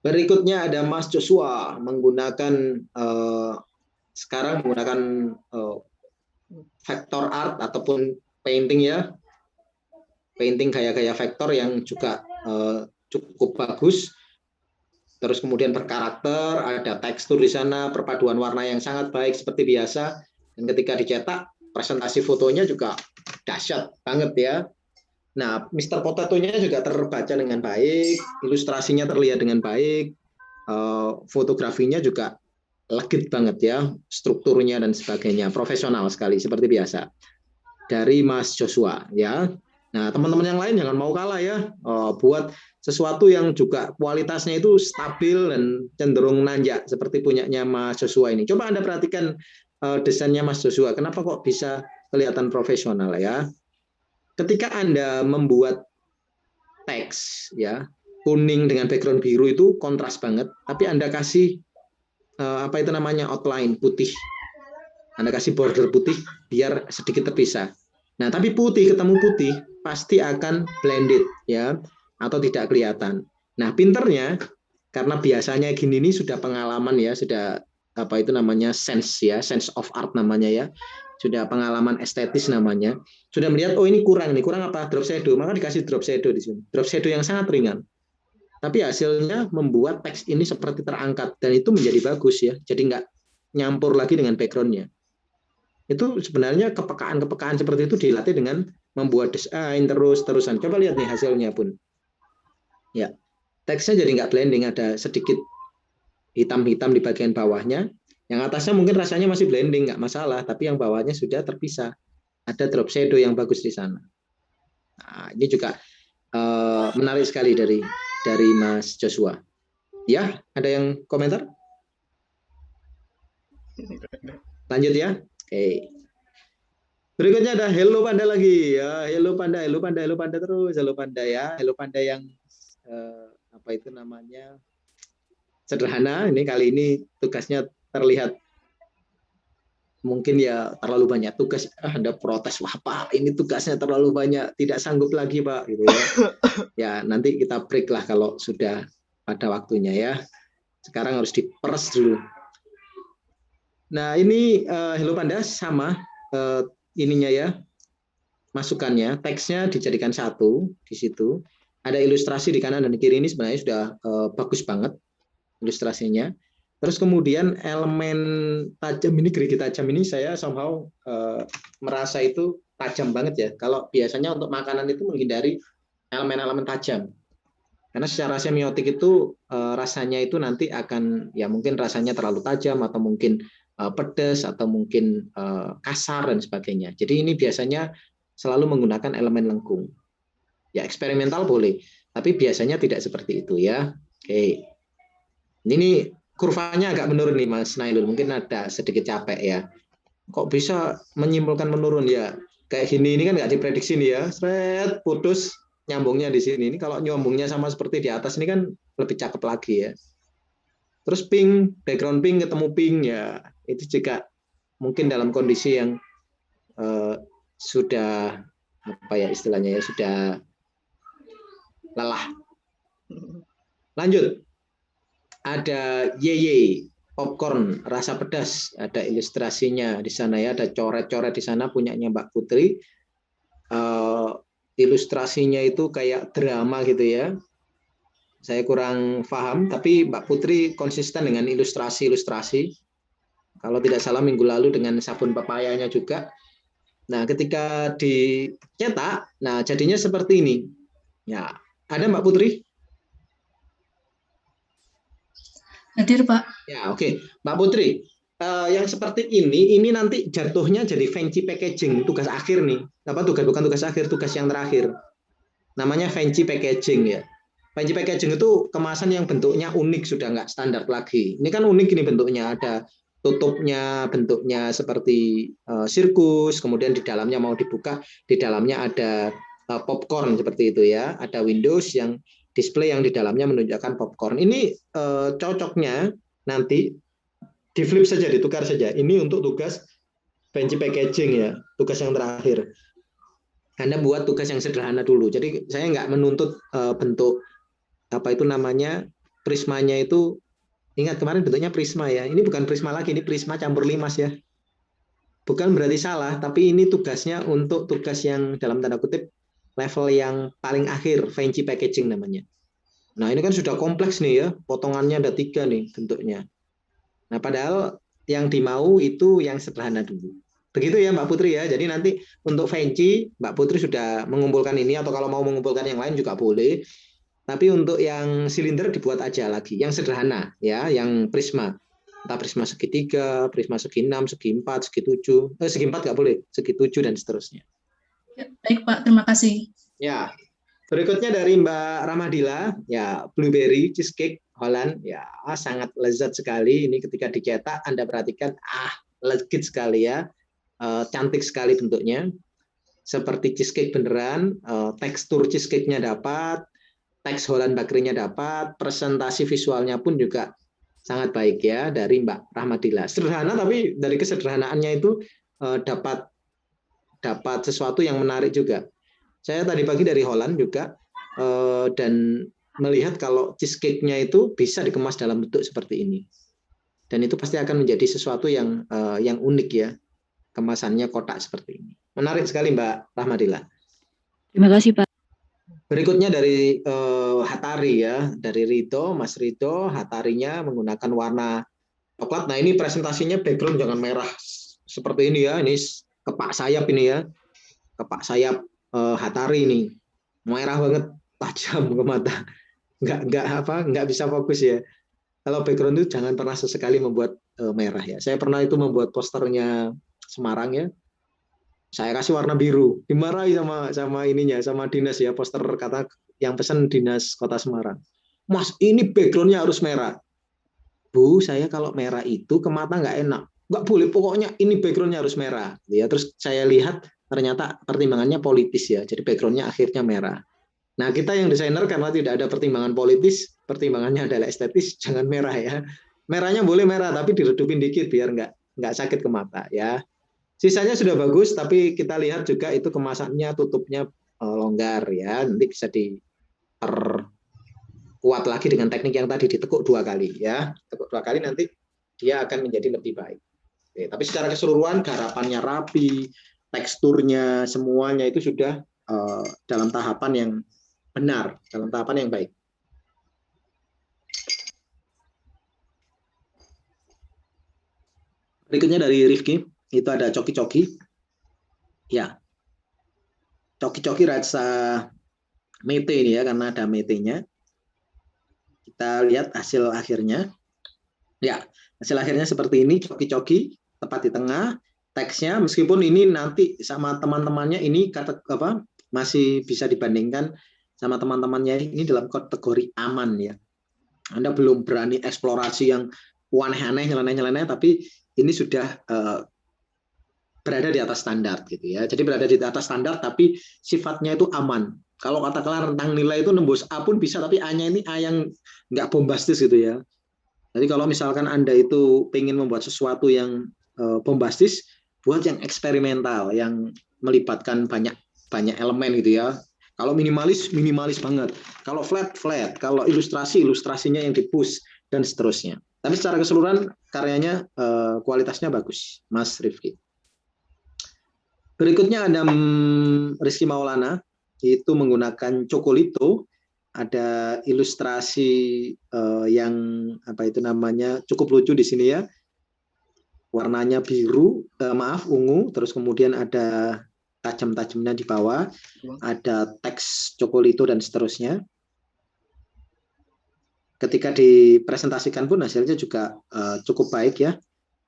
Berikutnya ada Mas Joshua menggunakan sekarang menggunakan vector art ataupun painting ya, painting gaya-gaya vektor yang juga cukup bagus. Terus kemudian berkarakter, ada tekstur di sana, perpaduan warna yang sangat baik seperti biasa. Dan ketika dicetak, presentasi fotonya juga dahsyat banget ya. Nah, Mr. Potato-nya juga terbaca dengan baik, ilustrasinya terlihat dengan baik, fotografinya juga legit banget ya, strukturnya dan sebagainya, profesional sekali seperti biasa. Dari Mas Joshua ya. Nah, teman-teman yang lain jangan mau kalah ya, buat sesuatu yang juga kualitasnya itu stabil dan cenderung nanjak seperti punyanya Mas Joshua ini. Coba Anda perhatikan desainnya Mas Joshua, kenapa kok bisa kelihatan profesional ya? Ketika Anda membuat teks ya, kuning dengan background biru itu kontras banget, tapi Anda kasih apa itu namanya, outline putih. Anda kasih border putih biar sedikit terpisah. Nah, tapi putih ketemu putih pasti akan blended ya, atau tidak kelihatan. Nah, pinternya karena biasanya gini ini sudah pengalaman ya, sudah apa itu namanya, sense ya, sense of art namanya ya, sudah pengalaman estetis namanya, sudah melihat oh ini kurang apa, drop shadow, maka dikasih drop shadow di sini, drop shadow yang sangat ringan, tapi hasilnya membuat teks ini seperti terangkat dan itu menjadi bagus ya, jadi nggak nyampur lagi dengan backgroundnya. Itu sebenarnya kepekaan seperti itu dilatih dengan membuat desain terusan. Coba lihat nih hasilnya pun ya, teksnya jadi nggak blending, ada sedikit hitam-hitam di bagian bawahnya. Yang atasnya mungkin rasanya masih blending, nggak masalah, tapi yang bawahnya sudah terpisah. Ada drop shadow yang bagus di sana. Nah, ini juga menarik sekali dari Mas Joshua. Ya, ada yang komentar? Lanjut ya. Oke. Berikutnya ada Hello Panda lagi ya. Hello Panda, Hello Panda, Hello Panda terus, Hello Panda ya. Hello Panda yang apa itu namanya? Sederhana. Ini kali ini tugasnya terlihat mungkin ya terlalu banyak tugas. Ada protes, wah Pak, ini tugasnya terlalu banyak, tidak sanggup lagi Pak, gitu ya. Ya nanti kita break lah kalau sudah pada waktunya ya. Sekarang harus diperes dulu. Nah ini Hello Panda sama ininya ya, masukannya, teksnya dijadikan satu di situ. Ada ilustrasi di kanan dan di kiri, ini sebenarnya sudah bagus banget ilustrasinya. Terus kemudian elemen tajam ini, gerigi tajam ini saya somehow merasa itu tajam banget ya. Kalau biasanya untuk makanan itu menghindari elemen-elemen tajam. Karena secara semiotik itu rasanya itu nanti akan ya mungkin rasanya terlalu tajam atau mungkin pedas atau mungkin kasar dan sebagainya. Jadi ini biasanya selalu menggunakan elemen lengkung. Ya eksperimental boleh, tapi biasanya tidak seperti itu ya. Oke. Ini kurvanya agak menurun nih Mas Nailul, mungkin ada sedikit capek ya. Kok bisa menyimpulkan menurun ya? Kayak gini ini kan nggak diprediksi nih ya. Seret, putus nyambungnya di sini. Ini kalau nyambungnya sama seperti di atas ini kan lebih cakep lagi ya. Terus pink, background pink ketemu pink ya. Itu juga mungkin dalam kondisi yang sudah apa ya istilahnya ya, sudah lelah. Lanjut. Ada yeye popcorn rasa pedas, ada ilustrasinya di sana ya, ada coret-coret di sana punyanya Mbak Putri. Ilustrasinya itu kayak drama gitu ya. Saya kurang paham, tapi Mbak Putri konsisten dengan ilustrasi-ilustrasi. Kalau tidak salah minggu lalu dengan sabun pepayanya juga. Nah, ketika dicetak, nah jadinya seperti ini. Ya, ada Mbak Putri? Hadir, Pak. Ya, oke. Mbak Putri, yang seperti ini nanti jatuhnya jadi fancy packaging, tugas akhir nih. Apa bukan tugas akhir, tugas yang terakhir. Namanya fancy packaging ya. Fancy packaging itu kemasan yang bentuknya unik, sudah nggak standar lagi. Ini kan unik ini bentuknya, ada tutupnya bentuknya seperti sirkus, kemudian di dalamnya mau dibuka, di dalamnya ada popcorn seperti itu ya. Ada Windows yang display yang di dalamnya menunjukkan popcorn. Ini cocoknya nanti di flip saja, ditukar saja. Ini untuk tugas fancy packaging ya, tugas yang terakhir. Anda buat tugas yang sederhana dulu. Jadi saya nggak menuntut bentuk apa itu namanya prismanya itu. Ingat kemarin bentuknya prisma ya. Ini bukan prisma lagi, ini prisma campur limas ya. Bukan berarti salah, tapi ini tugasnya untuk tugas yang dalam tanda kutip level yang paling akhir, fancy packaging namanya. Nah ini kan sudah kompleks nih ya, potongannya ada 3 nih bentuknya. Nah padahal yang dimau itu yang sederhana dulu. Begitu ya Mbak Putri ya, jadi nanti untuk fancy Mbak Putri sudah mengumpulkan ini, atau kalau mau mengumpulkan yang lain juga boleh. Tapi untuk yang silinder dibuat aja lagi, yang sederhana ya, yang prisma. Entah prisma segi 3, prisma segi 6, segi 4, segi 7, segi 4 nggak boleh, segi 7 dan seterusnya. Ya, baik Pak, terima kasih. Ya, berikutnya dari Mbak Ramadila, ya blueberry cheesecake Holland, ya sangat lezat sekali. Ini ketika dicetak Anda perhatikan, legit sekali ya, cantik sekali bentuknya, seperti cheesecake beneran, tekstur cheesecake-nya dapat, teks Holland bakery-nya dapat, presentasi visualnya pun juga sangat baik ya dari Mbak Ramadila. Sederhana tapi dari kesederhanaannya itu dapat sesuatu yang menarik juga. Saya tadi pagi dari Holland juga dan melihat kalau cheesecake-nya itu bisa dikemas dalam bentuk seperti ini. Dan itu pasti akan menjadi sesuatu yang unik ya. Kemasannya kotak seperti ini. Menarik sekali Mbak Rahmadila. Terima kasih, Pak. Berikutnya dari Hatari ya, dari Rido, Mas Rido, Hatarinya menggunakan warna coklat. Nah ini presentasinya background jangan merah seperti ini ya. Ini kepak sayap ini ya, kepak sayap Hatari ini merah banget, tajam ke mata, nggak bisa fokus ya. Kalau background itu jangan pernah sesekali membuat merah ya. Saya pernah itu membuat posternya Semarang ya, saya kasih warna biru, dimarahi sama ininya, sama dinas ya, poster kata yang pesan dinas Kota Semarang. Mas, ini backgroundnya harus merah. Bu, saya kalau merah itu ke mata nggak enak. Nggak boleh, pokoknya ini backgroundnya harus merah. Ya, terus saya lihat ternyata pertimbangannya politis ya, jadi backgroundnya akhirnya merah. Nah, kita yang desainer karena tidak ada pertimbangan politis, pertimbangannya adalah estetis, jangan merah ya. Merahnya boleh merah, tapi diredupin dikit biar nggak sakit ke mata ya. Sisanya sudah bagus, tapi kita lihat juga itu kemasannya, tutupnya longgar ya. Nanti bisa diperkuat lagi dengan teknik yang tadi ditekuk 2 kali ya. Tekuk 2 kali nanti dia akan menjadi lebih baik. Oke, tapi secara keseluruhan garapannya rapi, teksturnya semuanya itu sudah dalam tahapan yang benar, dalam tahapan yang baik. Berikutnya dari Rifki, itu ada coki-coki. Ya, coki-coki rasa mete ini ya, karena ada metenya. Kita lihat hasil akhirnya. Ya, hasil akhirnya seperti ini, coki-coki, tepat di tengah. Teksnya, meskipun ini nanti sama teman-temannya ini masih bisa dibandingkan sama teman-temannya ini dalam kategori aman ya. Anda belum berani eksplorasi yang aneh-aneh, nyeleneh-nyeleneh, tapi ini sudah berada di atas standar gitu ya. Jadi berada di atas standar tapi sifatnya itu aman. Kalau katakanlah rentang nilai itu nembus A pun bisa, tapi A-nya ini A yang nggak bombastis gitu ya. Jadi kalau misalkan Anda itu pengen membuat sesuatu yang bombastis, buat yang eksperimental, yang melibatkan banyak elemen gitu ya. Kalau minimalis banget. Kalau flat. Kalau ilustrasinya yang di-push dan seterusnya. Tapi secara keseluruhan karyanya kualitasnya bagus, Mas Rifki. Berikutnya ada Rizky Maulana, itu menggunakan Cokolito, ada ilustrasi yang cukup lucu di sini ya. Warnanya biru, ungu, terus kemudian ada tajam-tajamnya di bawah, ada teks Cokolito dan seterusnya. Ketika dipresentasikan pun hasilnya juga cukup baik ya.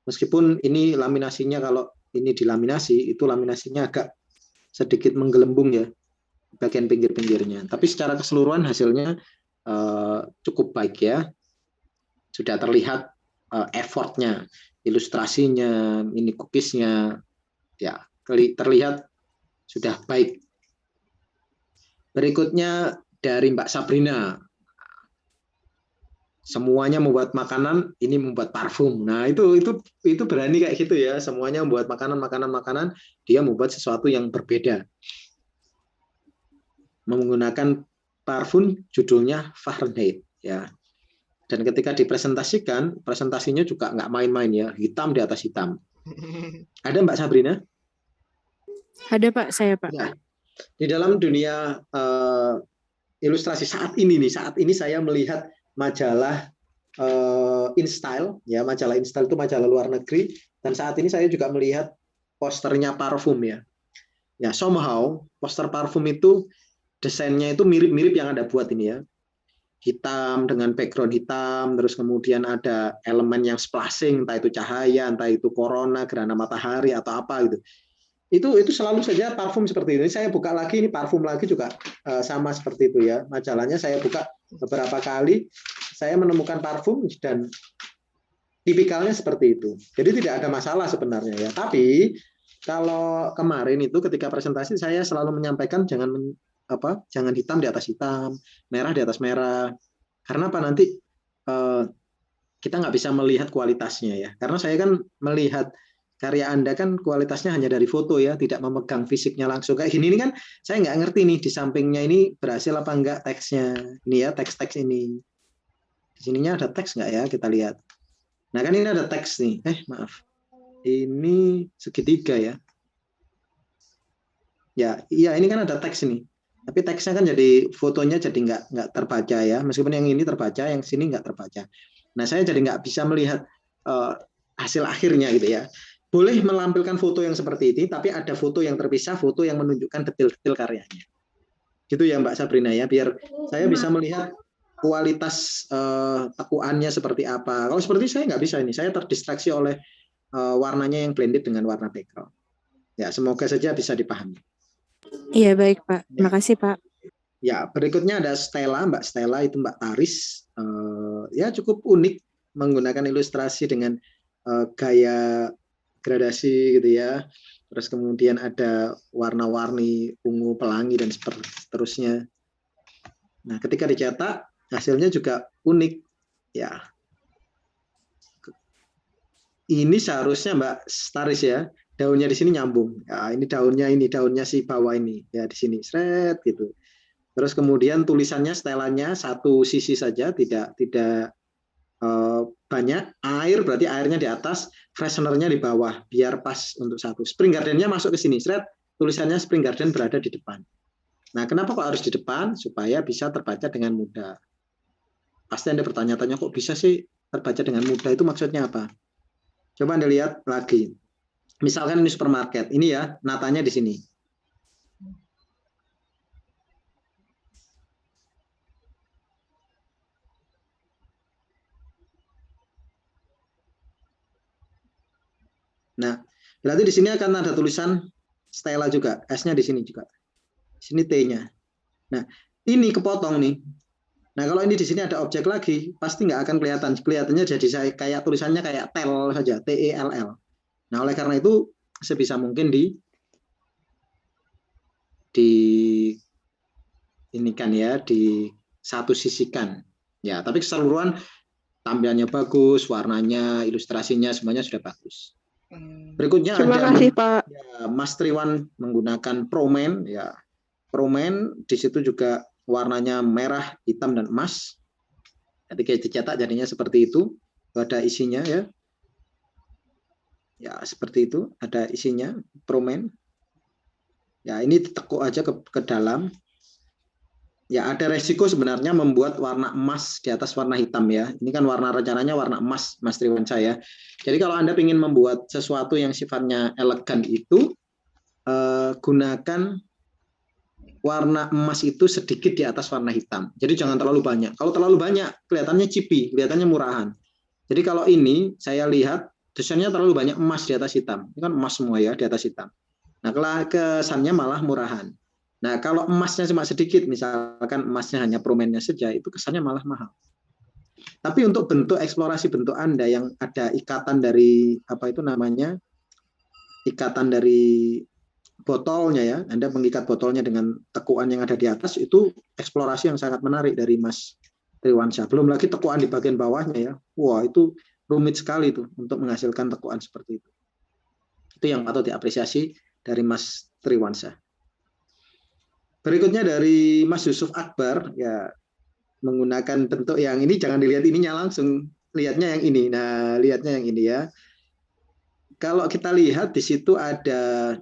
Meskipun ini laminasinya, kalau ini dilaminasi, itu laminasinya agak sedikit menggelembung ya, bagian pinggir-pinggirnya. Tapi secara keseluruhan hasilnya cukup baik ya. Sudah terlihat effortnya, ilustrasinya, ini cookiesnya, ya terlihat sudah baik. Berikutnya dari Mbak Sabrina. Semuanya membuat makanan, ini membuat parfum. Nah, itu berani kayak gitu ya. Semuanya membuat makanan, dia membuat sesuatu yang berbeda. Menggunakan parfum judulnya Fahrenheit ya. Dan ketika dipresentasikan, presentasinya juga nggak main-main ya, hitam di atas hitam. Ada Mbak Sabrina? Ada Pak, saya Pak. Ya. Di dalam dunia ilustrasi saat ini saya melihat majalah InStyle ya, majalah InStyle itu majalah luar negeri, dan saat ini saya juga melihat posternya parfum ya. Ya, somehow poster parfum itu desainnya itu mirip-mirip yang Anda buat ini ya. Hitam dengan background hitam, terus kemudian ada elemen yang splashing, entah itu cahaya, entah itu corona, gerhana matahari atau apa gitu. Itu selalu saja parfum seperti ini. Saya buka lagi, ini parfum lagi juga sama seperti itu ya. Majalahnya saya buka beberapa kali, saya menemukan parfum dan tipikalnya seperti itu. Jadi tidak ada masalah sebenarnya ya. Tapi kalau kemarin itu ketika presentasi saya selalu menyampaikan jangan hitam di atas hitam, merah di atas merah. Karena apa, nanti kita nggak bisa melihat kualitasnya ya. Karena saya kan melihat karya Anda kan kualitasnya hanya dari foto ya, tidak memegang fisiknya langsung. Kayak gini kan saya nggak ngerti nih di sampingnya ini berhasil apa enggak teksnya. Ini ya, teks-teks ini. Di sininya ada teks nggak ya, kita lihat. Nah kan ini ada teks nih. Maaf. Ini segitiga ya. Ya, iya ini kan ada teks ini. Tapi teksnya kan jadi fotonya jadi nggak terbaca ya. Meskipun yang ini terbaca, yang sini nggak terbaca. Nah saya jadi nggak bisa melihat hasil akhirnya gitu ya. Boleh menampilkan foto yang seperti ini, tapi ada foto yang terpisah, foto yang menunjukkan detail-detail karyanya. Gitu ya Mbak Sabrina ya, biar saya bisa melihat kualitas tekuannya seperti apa. Kalau seperti saya nggak bisa ini, saya terdistraksi oleh warnanya yang blended dengan warna background. Ya, semoga saja bisa dipahami. Iya baik Pak, terima kasih Pak. Ya, berikutnya ada Stella, Mbak Stella itu Mbak Taris. Ya cukup unik menggunakan ilustrasi dengan gaya gradasi gitu ya. Terus kemudian ada warna-warni ungu pelangi dan seterusnya. Nah, ketika dicetak hasilnya juga unik. Ya. Ini seharusnya Mbak Taris ya, daunnya di sini nyambung. Ya, ini daunnya si bawah ini ya di sini seret gitu. Terus kemudian tulisannya setelannya satu sisi saja, tidak banyak air, berarti airnya di atas, freshenernya di bawah, biar pas untuk satu. Spring Garden-nya masuk ke sini, seret, tulisannya Spring Garden berada di depan. Nah, kenapa kok harus di depan? Supaya bisa terbaca dengan mudah. Pasti Anda bertanya-tanya, kok bisa sih terbaca dengan mudah? Itu maksudnya apa? Coba Anda lihat lagi. Misalkan ini supermarket, ini ya, natanya di sini. Nah, berarti di sini akan ada tulisan Stella juga, S-nya di sini juga. Di sini T-nya. Nah, ini kepotong nih. Nah, kalau ini di sini ada objek lagi, pasti nggak akan kelihatan. Kelihatannya jadi kayak tulisannya kayak tel saja, T-E-L-L. Nah, oleh karena itu sebisa mungkin ini kan ya, di satu sisikan. Ya, tapi keseluruhan tampilannya bagus, warnanya, ilustrasinya semuanya sudah bagus. Berikutnya Terima ada kasih, Pak. ya, Mas Triwan menggunakan Promen ya. Promen di situ juga warnanya merah, hitam dan emas. Ketika dicetak jadinya seperti itu. Ada isinya ya. Ya, seperti itu, ada isinya Promen. Ya, ini ditekuk aja ke dalam. Ya, ada resiko sebenarnya membuat warna emas di atas warna hitam ya. Ini kan rencananya warna emas, Mas Triwan saya. Jadi kalau Anda ingin membuat sesuatu yang sifatnya elegan itu, gunakan warna emas itu sedikit di atas warna hitam. Jadi jangan terlalu banyak. Kalau terlalu banyak, kelihatannya cheapy, kelihatannya murahan. Jadi kalau ini, saya lihat desainnya terlalu banyak emas di atas hitam. Ini kan emas semua ya, di atas hitam. Nah, kesannya malah murahan. Nah, kalau emasnya cuma sedikit, misalkan emasnya hanya promennya saja, itu kesannya malah mahal. Tapi untuk bentuk eksplorasi bentuk Anda yang ada ikatan dari ikatan dari botolnya ya, Anda mengikat botolnya dengan tekuan yang ada di atas, itu eksplorasi yang sangat menarik dari Mas Triwansyah. Belum lagi tekuan di bagian bawahnya ya, wah itu rumit sekali tuh untuk menghasilkan tekuan seperti itu. Itu yang patut diapresiasi dari Mas Triwansyah. Berikutnya dari Mas Yusuf Akbar ya, menggunakan bentuk yang ini, jangan dilihat ininya langsung, lihatnya yang ini. Nah, lihatnya yang ini ya. Kalau kita lihat di situ ada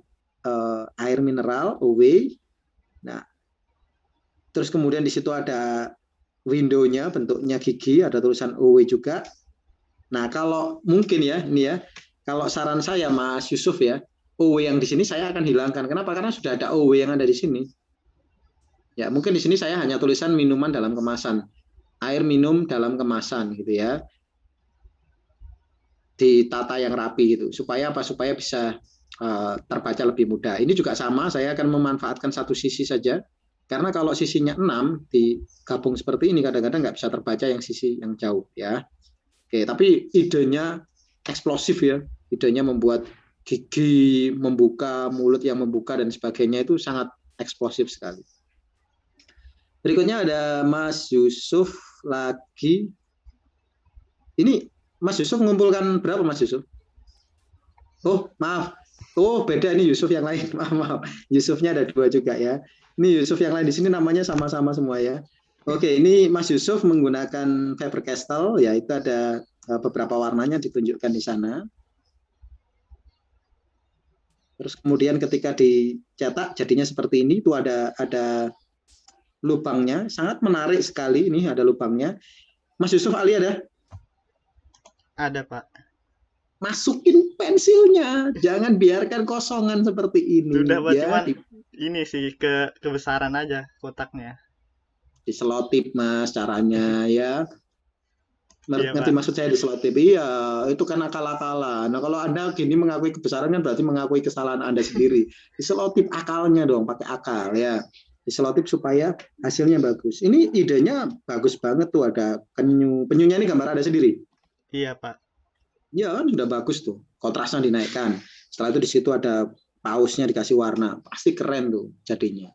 air mineral OW. Nah, terus kemudian di situ ada window-nya, bentuknya gigi, ada tulisan OW juga. Nah, kalau mungkin ya, ini ya, kalau saran saya Mas Yusuf ya, OW yang di sini saya akan hilangkan. Kenapa? Karena sudah ada OW yang ada di sini. Ya, mungkin di sini saya hanya tulisan minuman dalam kemasan, air minum dalam kemasan gitu ya, ditata yang rapi gitu, supaya apa? Supaya bisa terbaca lebih mudah. Ini juga sama, saya akan memanfaatkan satu sisi saja, karena kalau sisinya 6 digabung seperti ini kadang-kadang nggak bisa terbaca yang sisi yang jauh ya. Oke, tapi idenya eksplosif ya, idenya membuat gigi membuka, mulut yang membuka dan sebagainya itu sangat eksplosif sekali. Berikutnya ada Mas Yusuf lagi. Ini Mas Yusuf mengumpulkan berapa Mas Yusuf? Oh maaf, oh beda ini Yusuf yang lain. Maaf. Yusufnya ada 2 juga ya. Ini Yusuf yang lain di sini namanya sama-sama semua ya. Oke, ini Mas Yusuf menggunakan Faber-Castell ya, itu ada beberapa warnanya ditunjukkan di sana. Terus kemudian ketika dicetak jadinya seperti ini, itu ada lubangnya, sangat menarik sekali. Ini ada lubangnya. Mas Yusuf Ali ada? Ada, Pak. Masukin pensilnya, jangan biarkan kosongan seperti ini. Sudah, Pak, ya, cuman ini sih kebesaran aja kotaknya. Diselotip Mas caranya ya. Iya, Ngerti Pak. maksud saya diselotip? Iya, itu kan akal-akalan. Nah, kalau Anda gini mengakui kebesaran kan berarti mengakui kesalahan Anda sendiri. Diselotip akalnya dong, pakai akal ya. Diselotip supaya hasilnya bagus. Ini idenya bagus banget tuh, ada penyunya ini gambar ada sendiri. Iya, Pak. Ya kan sudah bagus tuh. Kontrasnya dinaikkan. Setelah itu di situ ada pausnya dikasih warna. Pasti keren tuh jadinya.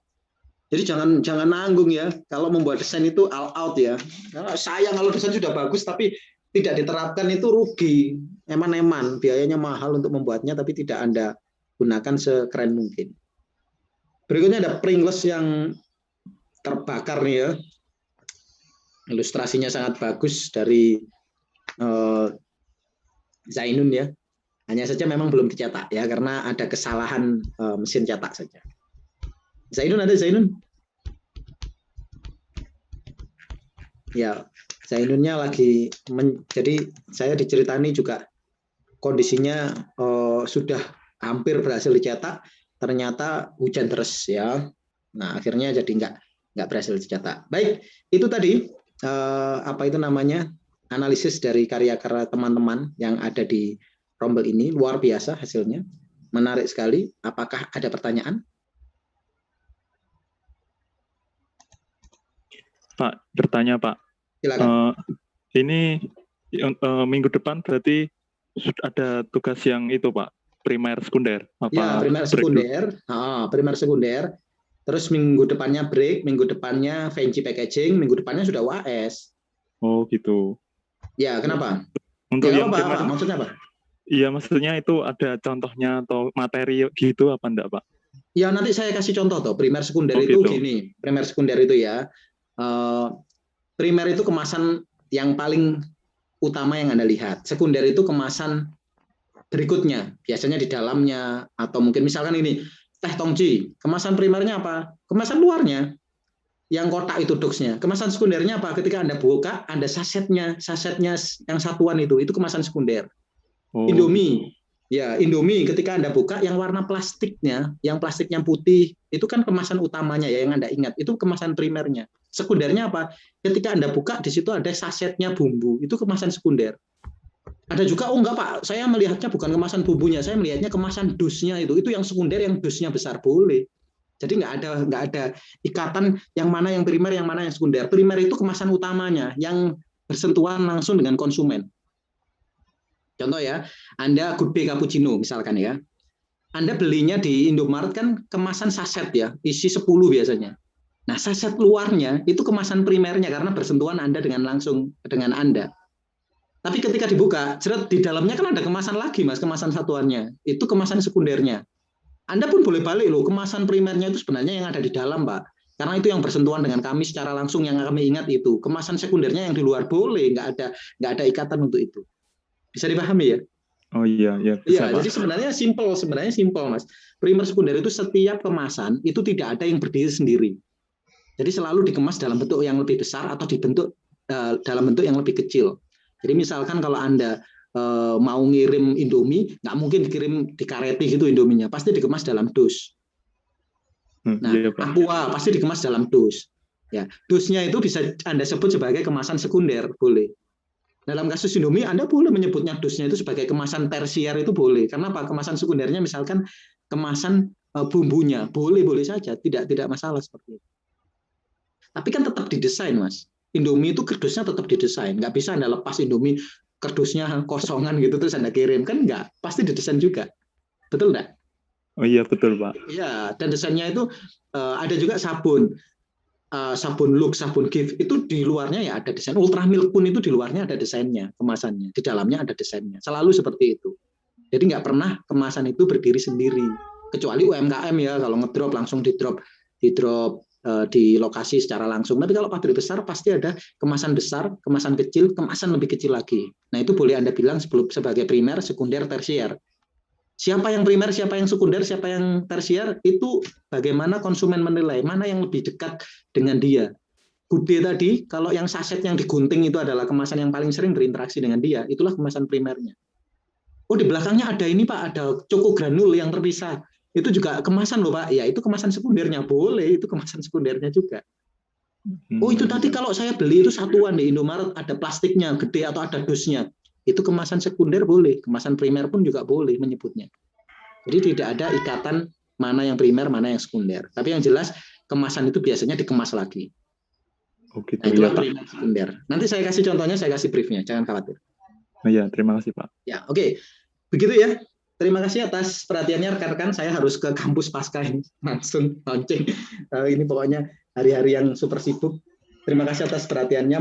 Jadi jangan nanggung ya. Kalau membuat desain itu all out ya. Karena sayang kalau desain sudah bagus tapi tidak diterapkan itu rugi. Eman-eman, biayanya mahal untuk membuatnya tapi tidak Anda gunakan sekeren mungkin. Berikutnya ada Pringles yang terbakar nih ya. Ilustrasinya sangat bagus dari Zainun ya. Hanya saja memang belum dicetak ya karena ada kesalahan mesin cetak saja. Zainun ada Zainun? Ya, Zainunnya lagi jadi saya diceritani juga kondisinya sudah hampir berhasil dicetak, ternyata hujan deras ya. Nah, akhirnya jadi nggak berhasil dicetak. Baik, itu tadi analisis dari karya-karya teman-teman yang ada di rombel ini. Luar biasa hasilnya, menarik sekali. Apakah ada pertanyaan? Pak, bertanya Pak. Silakan. Ini minggu depan berarti ada tugas yang itu Pak, primer sekunder. Ya, primer sekunder. Primer sekunder. Terus minggu depannya break, minggu depannya fancy packaging, minggu depannya sudah UAS. Oh gitu. Ya, kenapa? Untuk ya, yang primer, maksudnya apa? Iya, maksudnya itu ada contohnya atau materi gitu apa enggak Pak? Ya, nanti saya kasih contoh tuh. Primer sekunder itu gitu. Gini. Primer sekunder itu ya. Primer itu kemasan yang paling utama yang Anda lihat. Sekunder itu kemasan berikutnya. Biasanya di dalamnya atau mungkin misalkan ini teh tongji. Kemasan primernya apa? Kemasan luarnya. Yang kotak itu doksnya. Kemasan sekundernya apa? Ketika Anda buka, ada sasetnya yang satuan itu kemasan sekunder. Indomie. Ya, Indomie ketika Anda buka yang warna plastiknya, yang plastiknya putih, itu kan kemasan utamanya ya yang Anda ingat, itu kemasan primernya. Sekundernya apa? Ketika Anda buka di situ ada sasetnya bumbu, itu kemasan sekunder. Ada juga enggak Pak, saya melihatnya bukan kemasan bumbunya, saya melihatnya kemasan dusnya itu yang sekunder yang dusnya besar boleh. Jadi nggak ada ikatan yang mana yang primer, yang mana yang sekunder. Primer itu kemasan utamanya yang bersentuhan langsung dengan konsumen. Contoh ya, Anda Good Day Cappuccino misalkan ya. Anda belinya di Indomaret kan kemasan saset ya, isi 10 biasanya. Nah, saset luarnya itu kemasan primernya karena bersentuhan Anda langsung dengan Anda. Tapi ketika dibuka, di dalamnya kan ada kemasan lagi Mas, kemasan satuannya. Itu kemasan sekundernya. Anda pun boleh balik loh, kemasan primernya itu sebenarnya yang ada di dalam, Pak. Karena itu yang bersentuhan dengan kami secara langsung yang kami ingat itu. Kemasan sekundernya yang di luar boleh, nggak ada ikatan untuk itu. Bisa dipahami ya? Oh iya, Iya, jadi sebenarnya simple Mas. Primer sekunder itu setiap kemasan itu tidak ada yang berdiri sendiri. Jadi selalu dikemas dalam bentuk yang lebih besar atau dibentuk dalam bentuk yang lebih kecil. Jadi misalkan kalau Anda mau ngirim Indomie, nggak mungkin dikirim di kareti gitu Indominya, pasti dikemas dalam dus. Nah, aqua pasti dikemas dalam dus. Ya, dusnya itu bisa Anda sebut sebagai kemasan sekunder, boleh. Dalam kasus Indomie, Anda boleh menyebutnya dusnya itu sebagai kemasan tersier itu boleh. Karena apa? Kemasan sekundernya misalkan kemasan bumbunya, boleh saja, tidak masalah seperti itu. Tapi kan tetap didesain, Mas. Indomie itu kerdusnya tetap didesain. Nggak bisa Anda lepas Indomie kerdusnya kosongan gitu terus Anda kirim. Kan nggak, pasti didesain juga. Betul nggak? Oh iya, betul Pak. Iya, dan desainnya itu ada juga sabun. Sabun Lux, sabun Gift itu di luarnya ya ada desain. Ultramilk pun itu di luarnya ada desainnya, kemasannya. Di dalamnya ada desainnya. Selalu seperti itu. Jadi nggak pernah kemasan itu berdiri sendiri. Kecuali UMKM ya, kalau ngedrop langsung di drop di lokasi secara langsung. Tapi kalau pabrik besar pasti ada kemasan besar, kemasan kecil, kemasan lebih kecil lagi. Nah itu boleh Anda bilang sebagai primer, sekunder, tersier. Siapa yang primer, siapa yang sekunder, siapa yang tersier, itu bagaimana konsumen menilai, mana yang lebih dekat dengan dia. Good Day tadi, kalau yang saset yang digunting itu adalah kemasan yang paling sering berinteraksi dengan dia, itulah kemasan primernya. Oh, di belakangnya ada ini Pak, ada Choco Granul yang terpisah. Itu juga kemasan loh Pak, ya itu kemasan sekundernya, boleh, itu kemasan sekundernya juga. Oh, itu tadi kalau saya beli itu satuan di Indomaret, ada plastiknya gede atau ada dusnya. Itu kemasan sekunder boleh, kemasan primer pun juga boleh menyebutnya. Jadi tidak ada ikatan mana yang primer, mana yang sekunder. Tapi yang jelas kemasan itu biasanya dikemas lagi. Oh gitu Nah, itulah ya Pak. primer sekunder. Nanti saya kasih contohnya, saya kasih briefnya, jangan khawatir. Oh, ya, terima kasih Pak. Ya, oke. Begitu ya. Terima kasih atas perhatiannya rekan-rekan. Saya harus ke kampus pasca ini langsung launching. Ini pokoknya hari-hari yang super sibuk. Terima kasih atas perhatiannya.